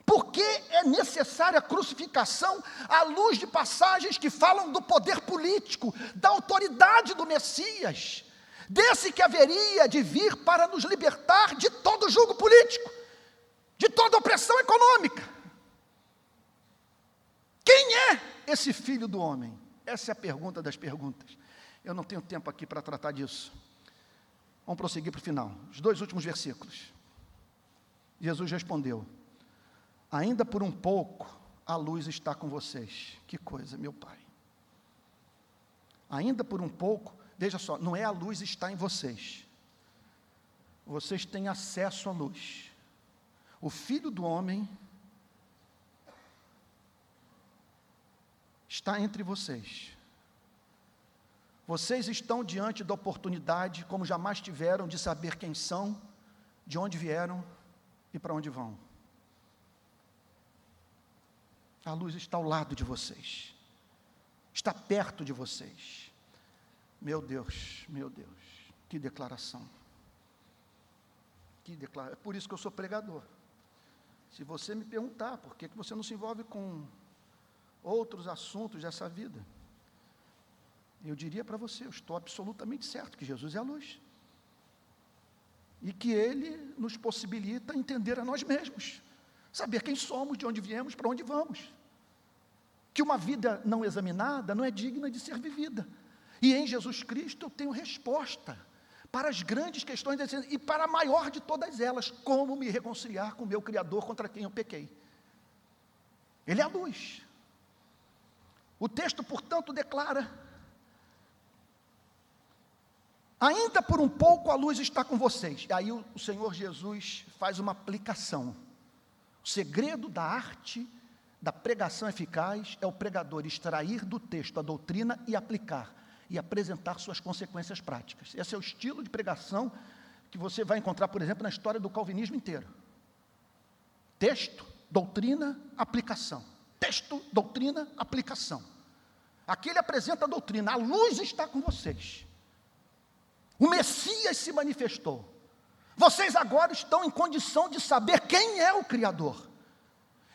Por que é necessária a crucificação à luz de passagens que falam do poder político, da autoridade do Messias, desse que haveria de vir para nos libertar de todo jugo político, de toda opressão econômica? Quem é esse Filho do Homem? Essa é a pergunta das perguntas. Eu não tenho tempo aqui para tratar disso. Vamos prosseguir para o final. Os 2 últimos versículos. Jesus respondeu: ainda por um pouco a luz está com vocês. Que coisa, meu Pai. Ainda por um pouco, veja só, não é a luz está em vocês. Vocês têm acesso à luz. O Filho do Homem está entre vocês. Vocês estão diante da oportunidade, como jamais tiveram, de saber quem são, de onde vieram e para onde vão. A luz está ao lado de vocês, está perto de vocês. Meu Deus, que declaração. É por isso que eu sou pregador. Se você me perguntar, por que você não se envolve com outros assuntos dessa vida? Eu diria para você, eu estou absolutamente certo que Jesus é a luz. E que Ele nos possibilita entender a nós mesmos. Saber quem somos, de onde viemos, para onde vamos. Que uma vida não examinada não é digna de ser vivida. E em Jesus Cristo eu tenho resposta para as grandes questões da existência, e para a maior de todas elas, como me reconciliar com o meu Criador contra quem eu pequei. Ele é a luz. O texto, portanto, declara: ainda por um pouco a luz está com vocês. E aí o Senhor Jesus faz uma aplicação. O segredo da arte da pregação eficaz é o pregador extrair do texto a doutrina e aplicar, e apresentar suas consequências práticas. Esse é o estilo de pregação que você vai encontrar, por exemplo, na história do calvinismo inteiro. Texto, doutrina, aplicação. Texto, doutrina, aplicação. Aqui ele apresenta a doutrina: a luz está com vocês. O Messias se manifestou. Vocês agora estão em condição de saber quem é o Criador.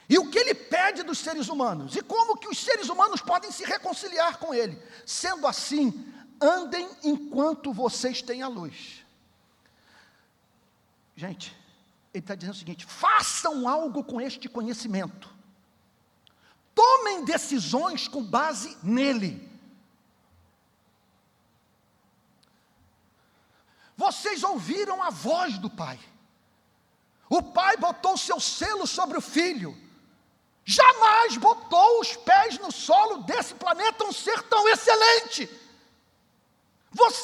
E o que Ele pede dos seres humanos. E como que os seres humanos podem se reconciliar com Ele. Sendo assim, andem enquanto vocês têm a luz. Gente, Ele está dizendo o seguinte: façam algo com este conhecimento. Tomem decisões com base nele. Vocês ouviram a voz do Pai. O Pai botou o seu selo sobre o Filho. Jamais botou os pés no solo desse planeta um ser tão excelente.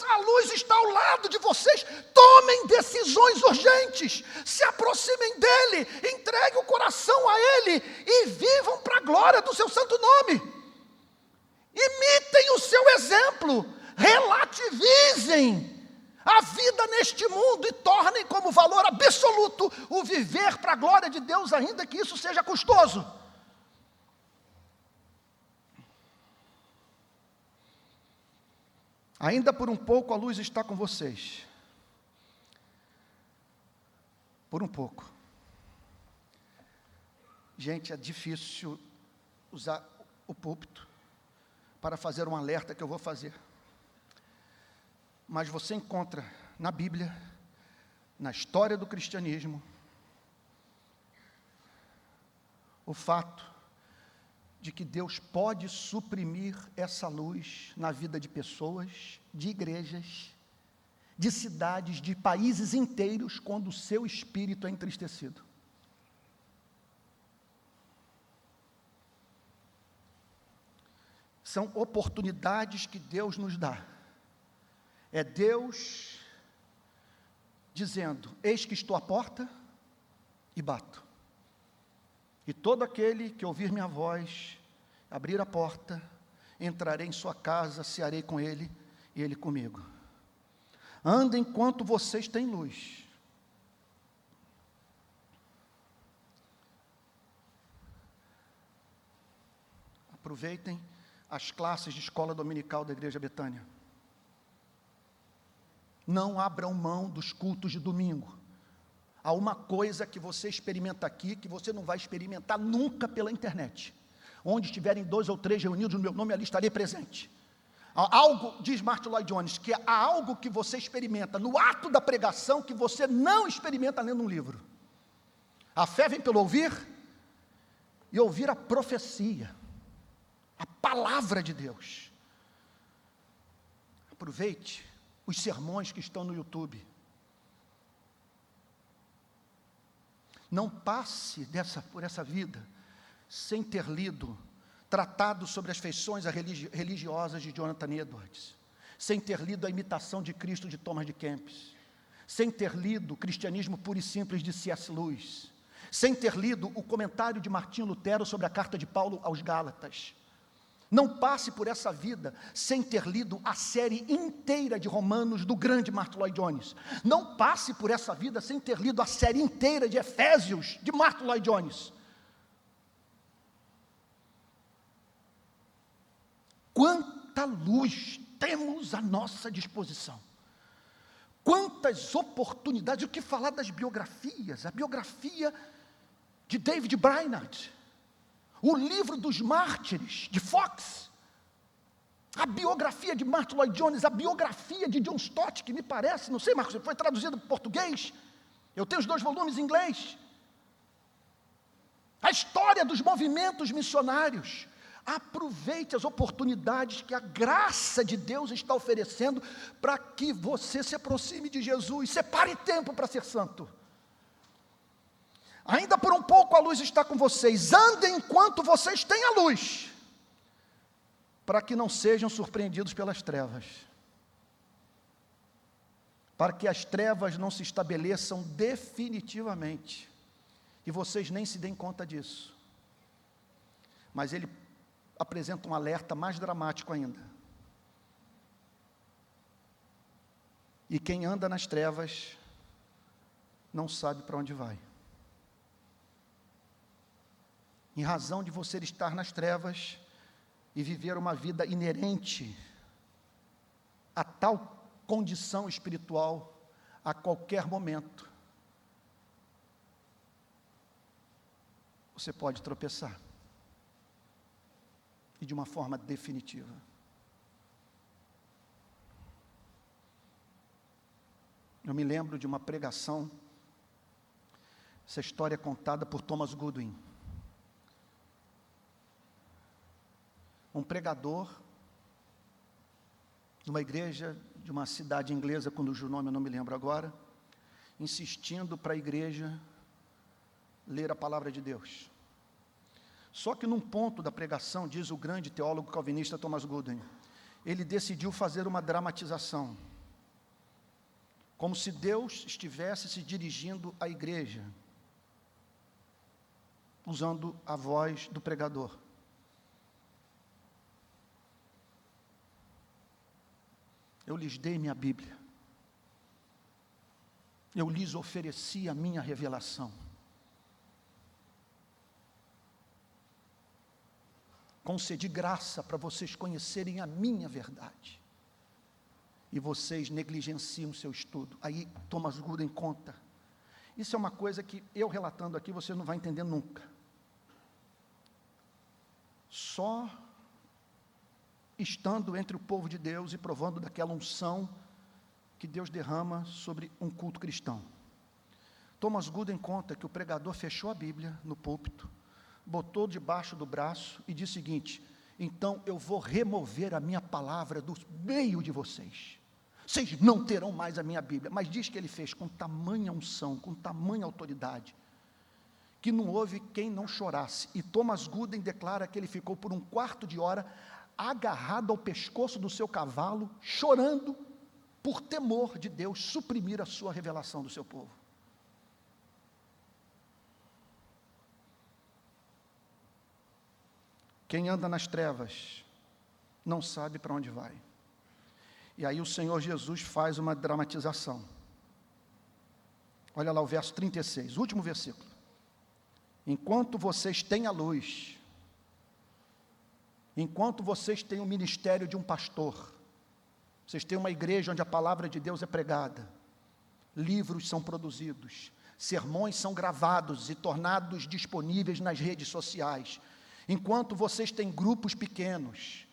A luz está ao lado de vocês. Tomem decisões urgentes. Se aproximem dEle. Entreguem o coração a Ele. E vivam para a glória do seu santo nome. Imitem o seu exemplo. Relativizem a vida neste mundo e tornem como valor absoluto o viver para a glória de Deus, ainda que isso seja custoso. Ainda por um pouco a luz está com vocês. Por um pouco. Gente, é difícil usar o púlpito para fazer um alerta que eu vou fazer. Mas você encontra na Bíblia, na história do cristianismo, o fato de que Deus pode suprimir essa luz na vida de pessoas, de igrejas, de cidades, de países inteiros, quando o seu espírito é entristecido. São oportunidades que Deus nos dá. É Deus dizendo: eis que estou à porta e bato. E todo aquele que ouvir minha voz, abrir a porta, entrarei em sua casa, cearei com ele e ele comigo. Andem enquanto vocês têm luz. Aproveitem as classes de escola dominical da Igreja Betânia. Não abram mão dos cultos de domingo. Há uma coisa que você experimenta aqui, que você não vai experimentar nunca pela internet. Onde estiverem 2 ou 3 reunidos no meu nome, ali estarei presente. Há algo, diz Martin Lloyd Jones, que há algo que você experimenta no ato da pregação que você não experimenta lendo um livro. A fé vem pelo ouvir, e ouvir a profecia, a palavra de Deus. Aproveite os sermões que estão no YouTube. Não passe por essa vida sem ter lido tratado sobre as feições religiosas de Jonathan Edwards, sem ter lido a Imitação de Cristo de Thomas de Kempis, sem ter lido Cristianismo Puro e Simples de C.S. Lewis, sem ter lido o comentário de Martinho Lutero sobre a carta de Paulo aos Gálatas. Não passe por essa vida sem ter lido a série inteira de Romanos do grande Martin Lloyd Jones. Não passe por essa vida sem ter lido a série inteira de Efésios de Martin Lloyd Jones. Quanta luz temos à nossa disposição. Quantas oportunidades. O que falar das biografias? A biografia de David Brainerd, o livro dos mártires, de Fox, a biografia de Martin Lloyd Jones, a biografia de John Stott, que me parece, não sei, Marcos, foi traduzido para o português, eu tenho os 2 volumes em inglês, a história dos movimentos missionários. Aproveite as oportunidades que a graça de Deus está oferecendo, para que você se aproxime de Jesus, separe tempo para ser santo. Ainda por um pouco a luz está com vocês, andem enquanto vocês têm a luz, para que não sejam surpreendidos pelas trevas, para que as trevas não se estabeleçam definitivamente, e vocês nem se deem conta disso. Mas ele apresenta um alerta mais dramático ainda. E quem anda nas trevas, não sabe para onde vai. Em razão de você estar nas trevas e viver uma vida inerente a tal condição espiritual, a qualquer momento, você pode tropeçar, e de uma forma definitiva. Eu me lembro de uma pregação, essa história é contada por Thomas Goodwin, um pregador, numa igreja de uma cidade inglesa, cujo nome eu não me lembro agora, insistindo para a igreja ler a palavra de Deus. Só que num ponto da pregação, diz o grande teólogo calvinista Thomas Goodwin, ele decidiu fazer uma dramatização, como se Deus estivesse se dirigindo à igreja, usando a voz do pregador. Eu lhes dei minha Bíblia, eu lhes ofereci a minha revelação, concedi graça para vocês conhecerem a minha verdade, e vocês negligenciam o seu estudo. Aí Thomas Goodwin conta, isso é uma coisa que eu relatando aqui, você não vai entender nunca, só estando entre o povo de Deus e provando daquela unção que Deus derrama sobre um culto cristão. Thomas Goodwin conta que o pregador fechou a Bíblia no púlpito, botou debaixo do braço e disse o seguinte: então eu vou remover a minha palavra do meio de vocês, vocês não terão mais a minha Bíblia. Mas diz que ele fez com tamanha unção, com tamanha autoridade, que não houve quem não chorasse. E Thomas Goodwin declara que ele ficou por 1/4 de hora agarrado ao pescoço do seu cavalo, chorando, por temor de Deus suprimir a sua revelação do seu povo. Quem anda nas trevas não sabe para onde vai. E aí o Senhor Jesus faz uma dramatização. Olha lá o verso 36, último versículo. Enquanto vocês têm a luz, enquanto vocês têm o ministério de um pastor, Vocês têm uma igreja onde a palavra de Deus é pregada, livros são produzidos, sermões são gravados e tornados disponíveis nas redes sociais, enquanto vocês têm grupos pequenos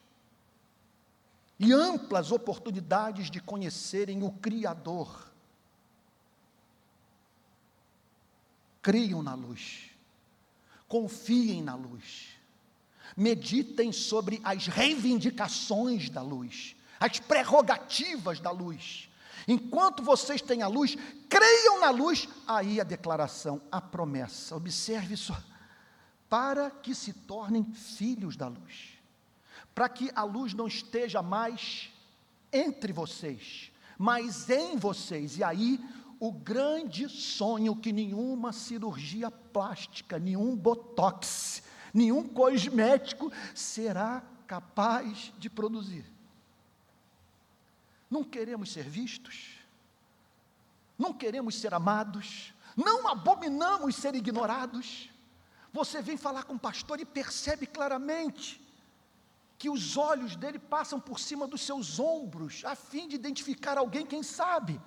e amplas oportunidades de conhecerem o Criador. Creiam na luz, confiem na luz, meditem sobre as reivindicações da luz, as prerrogativas da luz. Enquanto vocês têm a luz, creiam na luz. Aí a declaração, a promessa, observe isso, para que se tornem filhos da luz, para que a luz não esteja mais entre vocês, mas em vocês. E aí o grande sonho que nenhuma cirurgia plástica, nenhum botox, nenhum cosmético será capaz de produzir. Não queremos ser vistos, não queremos ser amados, não abominamos ser ignorados. Você vem falar com o pastor e percebe claramente que os olhos dele passam por cima dos seus ombros, a fim de identificar alguém, quem sabe,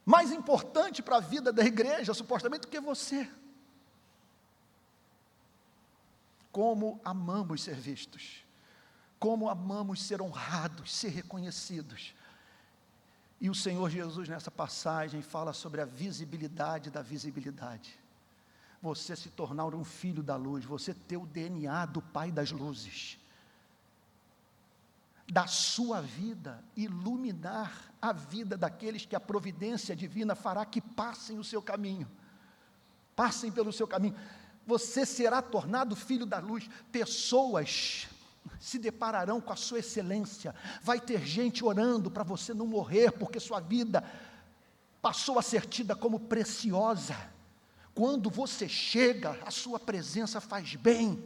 mais importante para a vida da igreja, supostamente, do que você. Como amamos ser vistos, como amamos ser honrados, ser reconhecidos. E o Senhor Jesus, nessa passagem, fala sobre a visibilidade da visibilidade. Você se tornar um filho da luz, você ter o DNA do Pai das luzes, da sua vida, iluminar a vida daqueles que a providência divina fará que passem o seu caminho, passem pelo seu caminho. Você será tornado filho da luz, pessoas se depararão com a sua excelência, vai ter gente orando para você não morrer, porque sua vida passou a ser tida como preciosa. Quando você chega, a sua presença faz bem,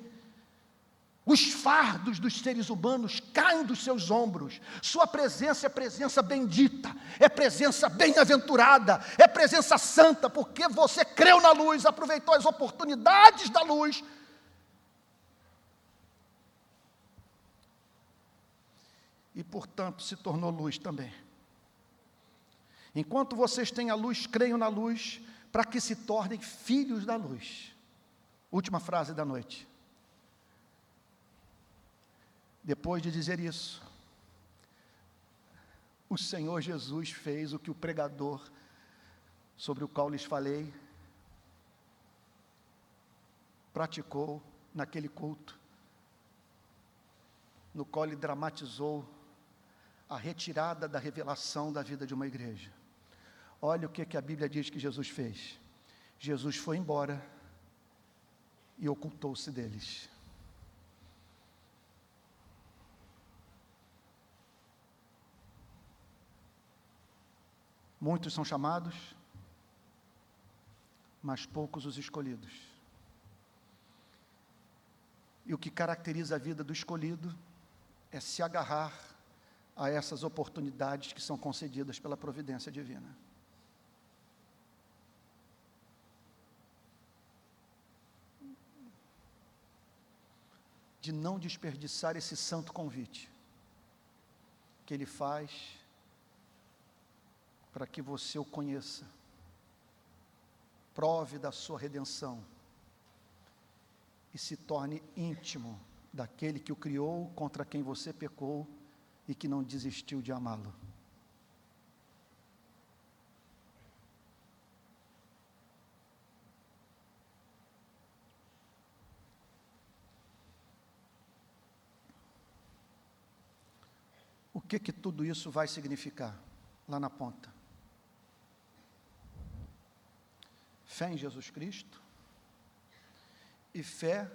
os fardos dos seres humanos caem dos seus ombros, sua presença é presença bendita, é presença bem-aventurada, é presença santa, porque você creu na luz, aproveitou as oportunidades da luz, e portanto se tornou luz também. Enquanto vocês têm a luz, creiam na luz, para que se tornem filhos da luz. Última frase da noite. Depois de dizer isso, o Senhor Jesus fez o que o pregador, sobre o qual lhes falei, praticou naquele culto, no qual ele dramatizou a retirada da revelação da vida de uma igreja. Olha o que a Bíblia diz que Jesus fez. Jesus foi embora e ocultou-se deles. Muitos são chamados, mas poucos os escolhidos. E o que caracteriza a vida do escolhido é se agarrar a essas oportunidades que são concedidas pela providência divina. De não desperdiçar esse santo convite que Ele faz para que você o conheça, prove da sua redenção e se torne íntimo daquele que o criou, contra quem você pecou e que não desistiu de amá-lo. O que tudo isso vai significar lá na ponta? Fé em Jesus Cristo e fé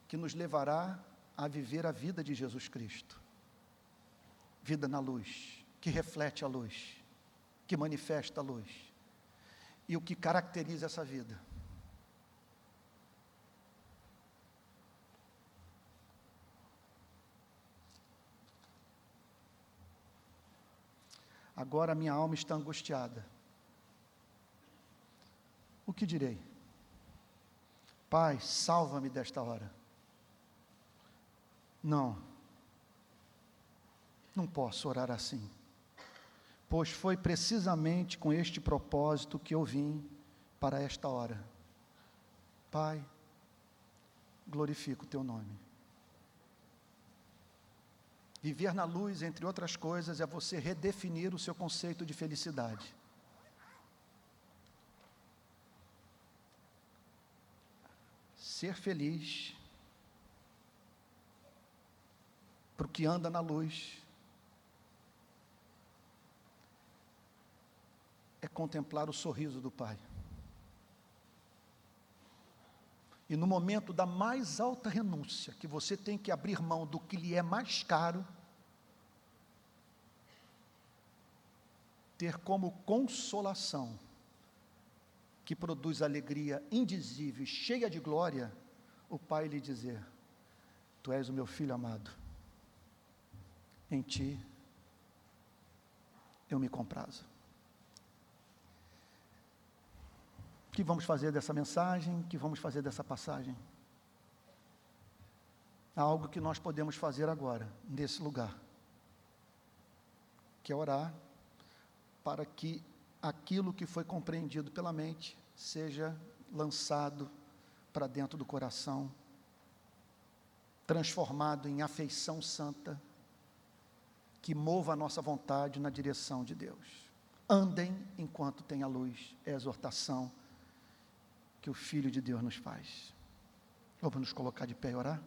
que nos levará a viver a vida de Jesus Cristo. Vida na luz, que reflete a luz, que manifesta a luz. E o que caracteriza essa vida? Agora minha alma está angustiada. O que direi? Pai, salva-me desta hora. Não. Não posso orar assim, pois foi precisamente com este propósito que eu vim para esta hora. Pai, glorifico o teu nome. Viver na luz, entre outras coisas, é você redefinir o seu conceito de felicidade. Ser feliz para o que anda na luz é contemplar o sorriso do Pai. E no momento da mais alta renúncia, que você tem que abrir mão do que lhe é mais caro, ter como consolação, que produz alegria indizível, cheia de glória, o Pai lhe dizer: tu és o meu filho amado, em ti eu me comprazo. O que vamos fazer dessa mensagem? O que vamos fazer dessa passagem? Há algo que nós podemos fazer agora, nesse lugar, que é orar para que aquilo que foi compreendido pela mente seja lançado para dentro do coração, transformado em afeição santa, que mova a nossa vontade na direção de Deus. Andem enquanto tem a luz, é a exortação que o Filho de Deus nos faz. Vamos nos colocar de pé e orar?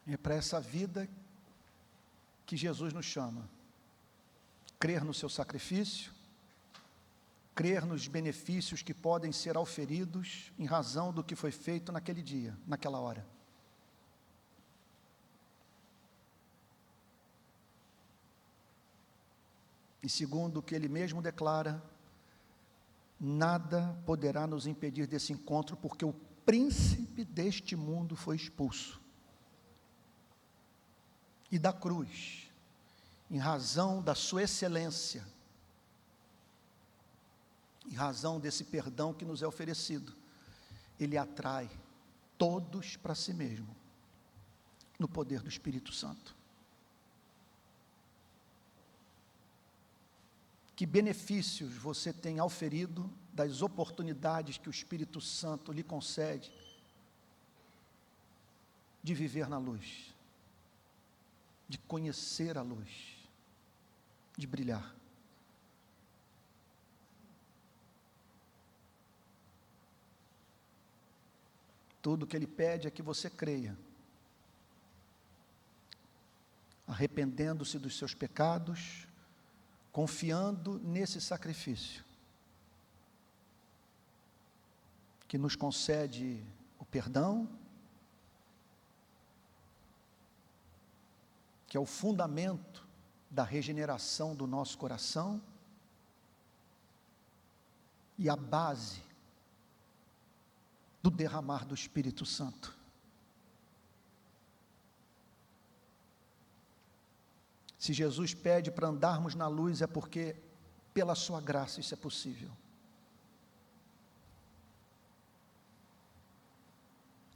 É para essa vida que Jesus nos chama. Crer no seu sacrifício, crer nos benefícios que podem ser auferidos em razão do que foi feito naquele dia, naquela hora. E segundo o que ele mesmo declara, nada poderá nos impedir desse encontro, porque o príncipe deste mundo foi expulso. E da cruz, em razão da sua excelência, em razão desse perdão que nos é oferecido, ele atrai todos para si mesmo, no poder do Espírito Santo. Que benefícios você tem auferido das oportunidades que o Espírito Santo lhe concede de viver na luz, de conhecer a luz, de brilhar. Tudo que ele pede é que você creia, arrependendo-se dos seus pecados, confiando nesse sacrifício, que nos concede o perdão, que é o fundamento da regeneração do nosso coração, e a base do derramar do Espírito Santo. Se Jesus pede para andarmos na luz, é porque, pela sua graça, isso é possível.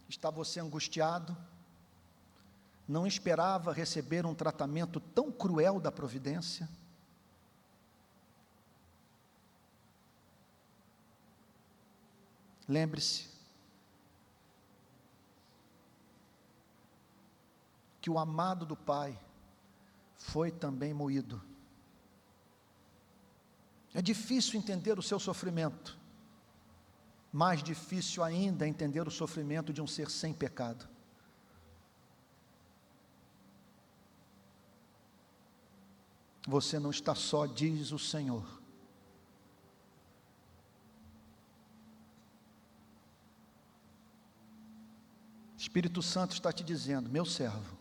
Está você angustiado? Não esperava receber um tratamento tão cruel da providência? Lembre-se que o amado do Pai foi também moído. É difícil entender o seu sofrimento, mais difícil ainda é entender o sofrimento de um ser sem pecado. Você não está só, diz o Senhor. Espírito Santo está te dizendo: meu servo,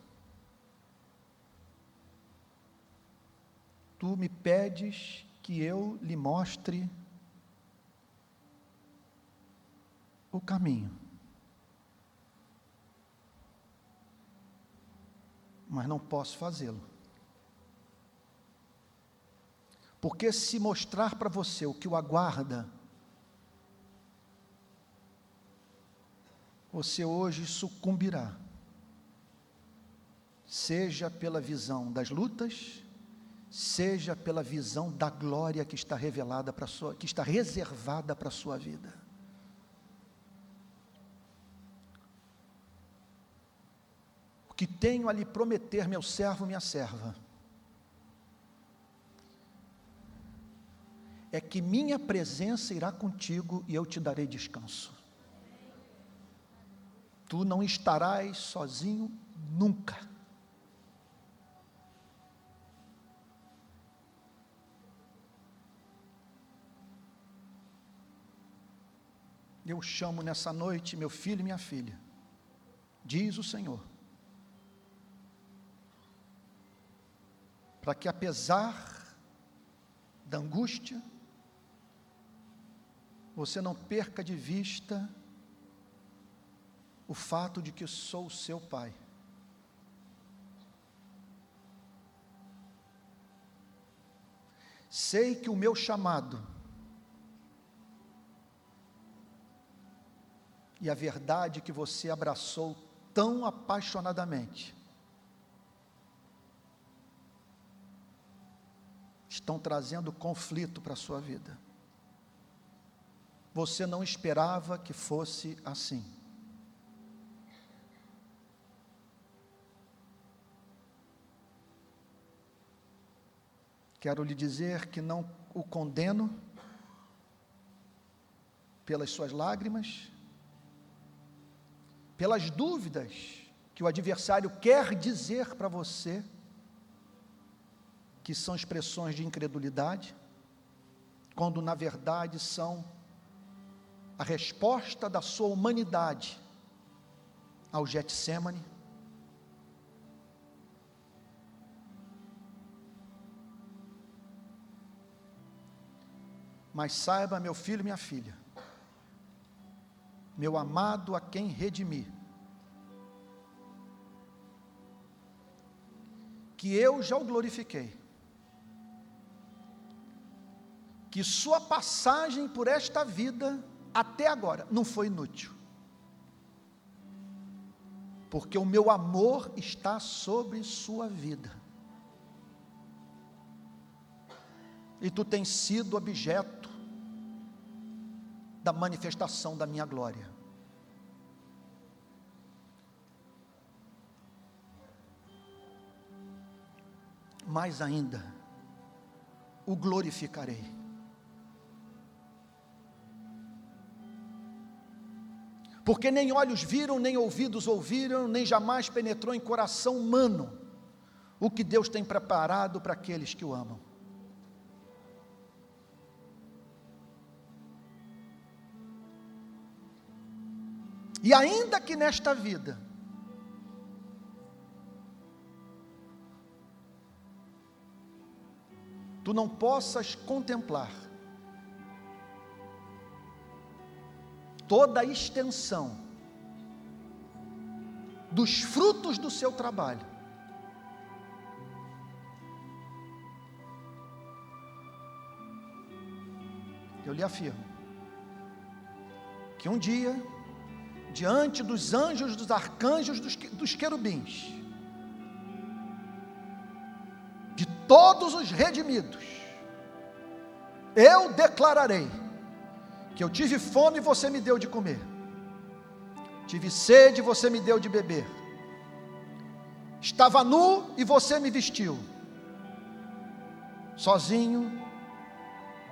tu me pedes que eu lhe mostre o caminho. Mas não posso fazê-lo. Porque se mostrar para você o que o aguarda, você hoje sucumbirá. Seja pela visão das lutas, seja pela visão da glória que está revelada para sua, que está reservada para a sua vida. O que tenho a lhe prometer, meu servo, minha serva, é que minha presença irá contigo e eu te darei descanso. Tu não estarás sozinho nunca. Eu chamo nessa noite meu filho e minha filha, diz o Senhor, para que apesar da angústia, você não perca de vista o fato de que sou o seu pai. Sei que o meu chamado e a verdade que você abraçou tão apaixonadamente estão trazendo conflito para a sua vida. Você não esperava que fosse assim. Quero lhe dizer que não o condeno pelas suas lágrimas, pelas dúvidas que o adversário quer dizer para você, que são expressões de incredulidade, quando na verdade são a resposta da sua humanidade ao Getsemane. Mas saiba, meu filho e minha filha, meu amado a quem redimi, que eu já o glorifiquei, que sua passagem por esta vida até agora não foi inútil, porque o meu amor está sobre sua vida, e tu tens sido objeto da manifestação da minha glória. Mais ainda, o glorificarei. Porque nem olhos viram, nem ouvidos ouviram, nem jamais penetrou em coração humano o que Deus tem preparado para aqueles que o amam. E ainda que nesta vida tu não possas contemplar toda a extensão dos frutos do seu trabalho, eu lhe afirmo que um dia, diante dos anjos, dos arcanjos, dos querubins, de todos os redimidos, eu declararei que eu tive fome e você me deu de comer, tive sede e você me deu de beber, estava nu e você me vestiu, sozinho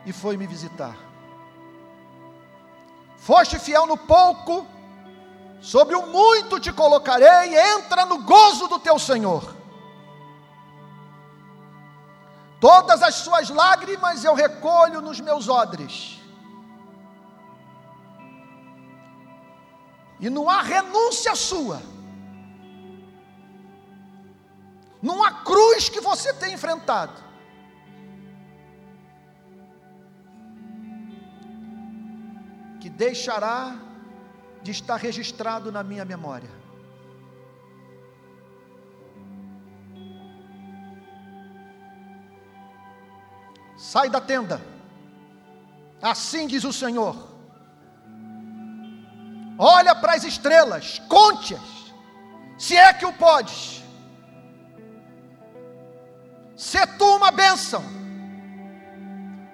e foi me visitar, foste fiel no pouco, sobre o muito te colocarei, entra no gozo do teu Senhor. Todas as suas lágrimas eu recolho nos meus odres, e não há renúncia sua, não há cruz que você tenha enfrentado, que deixará de estar registrado na minha memória. Sai da tenda, assim diz o Senhor, olha para as estrelas, conte-as, se é que o podes, sê tu uma bênção,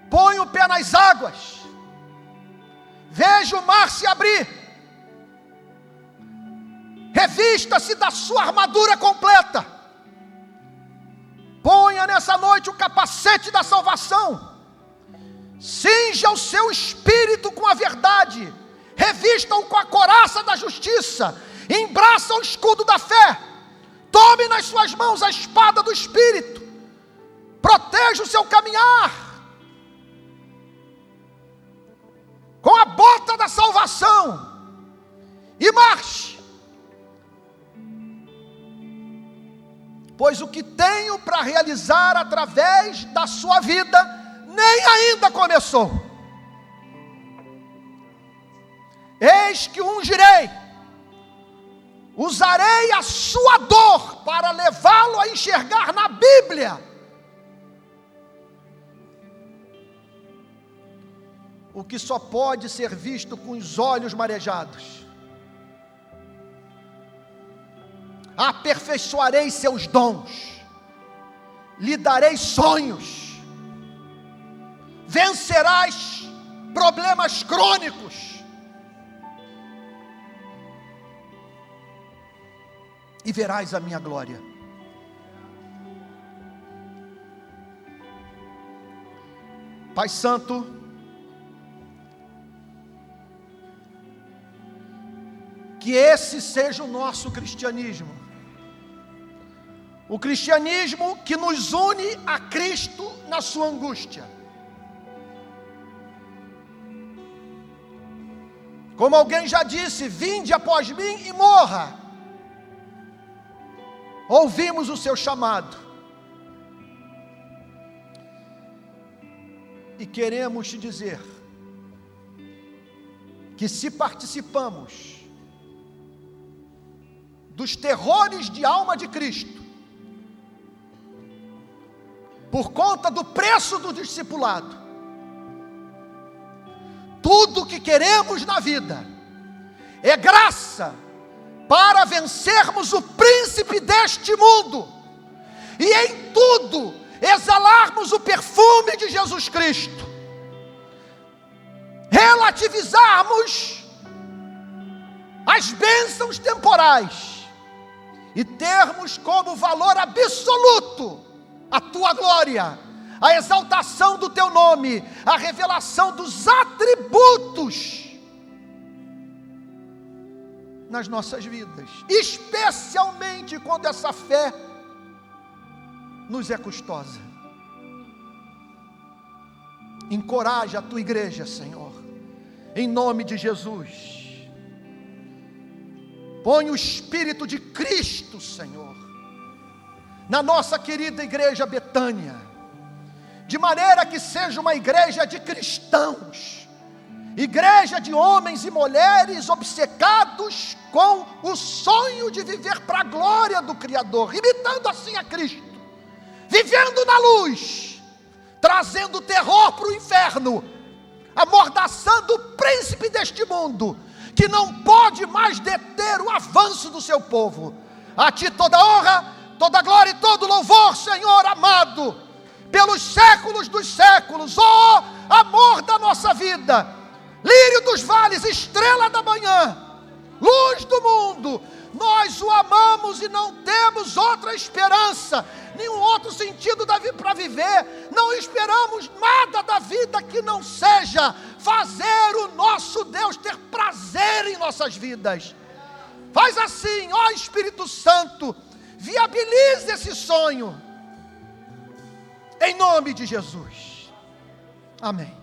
põe o pé nas águas, veja o mar se abrir, revista-se da sua armadura completa, ponha nessa noite o capacete da salvação, cinja o seu espírito com a verdade, revista-o com a couraça da justiça, embraça o escudo da fé, tome nas suas mãos a espada do Espírito, proteja o seu caminhar com a bota da salvação e marche, pois o que tenho para realizar através da sua vida nem ainda começou. Eis que o ungirei, usarei a sua dor para levá-lo a enxergar na Bíblia o que só pode ser visto com os olhos marejados. Aperfeiçoarei seus dons, lhe darei sonhos, vencerás problemas crônicos e verás a minha glória. Pai Santo, que esse seja o nosso cristianismo, o cristianismo que nos une a Cristo na sua angústia. Como alguém já disse, vinde após mim e morra. Ouvimos o seu chamado e queremos te dizer que se participamos dos terrores de alma de Cristo, por conta do preço do discipulado, tudo o que queremos na vida é graça para vencermos o príncipe deste mundo e em tudo exalarmos o perfume de Jesus Cristo, relativizarmos as bênçãos temporais e termos como valor absoluto a tua glória, a exaltação do teu nome, a revelação dos atributos nas nossas vidas, especialmente quando essa fé nos é custosa. Encoraja a tua igreja, Senhor, em nome de Jesus. Põe o Espírito de Cristo, Senhor, na nossa querida igreja Betânia, de maneira que seja uma igreja de cristãos, igreja de homens e mulheres obcecados com o sonho de viver para a glória do Criador, imitando assim a Cristo, vivendo na luz, trazendo terror para o inferno, amordaçando o príncipe deste mundo, que não pode mais deter o avanço do seu povo. A ti toda honra, toda glória e todo louvor, Senhor amado, pelos séculos dos séculos. Ó amor da nossa vida, lírio dos vales, estrela da manhã, luz do mundo, nós o amamos e não temos outra esperança, nenhum outro sentido para viver, não esperamos nada da vida que não seja fazer o nosso Deus ter prazer em nossas vidas. Faz assim, ó Espírito Santo, viabilize esse sonho, em nome de Jesus, amém.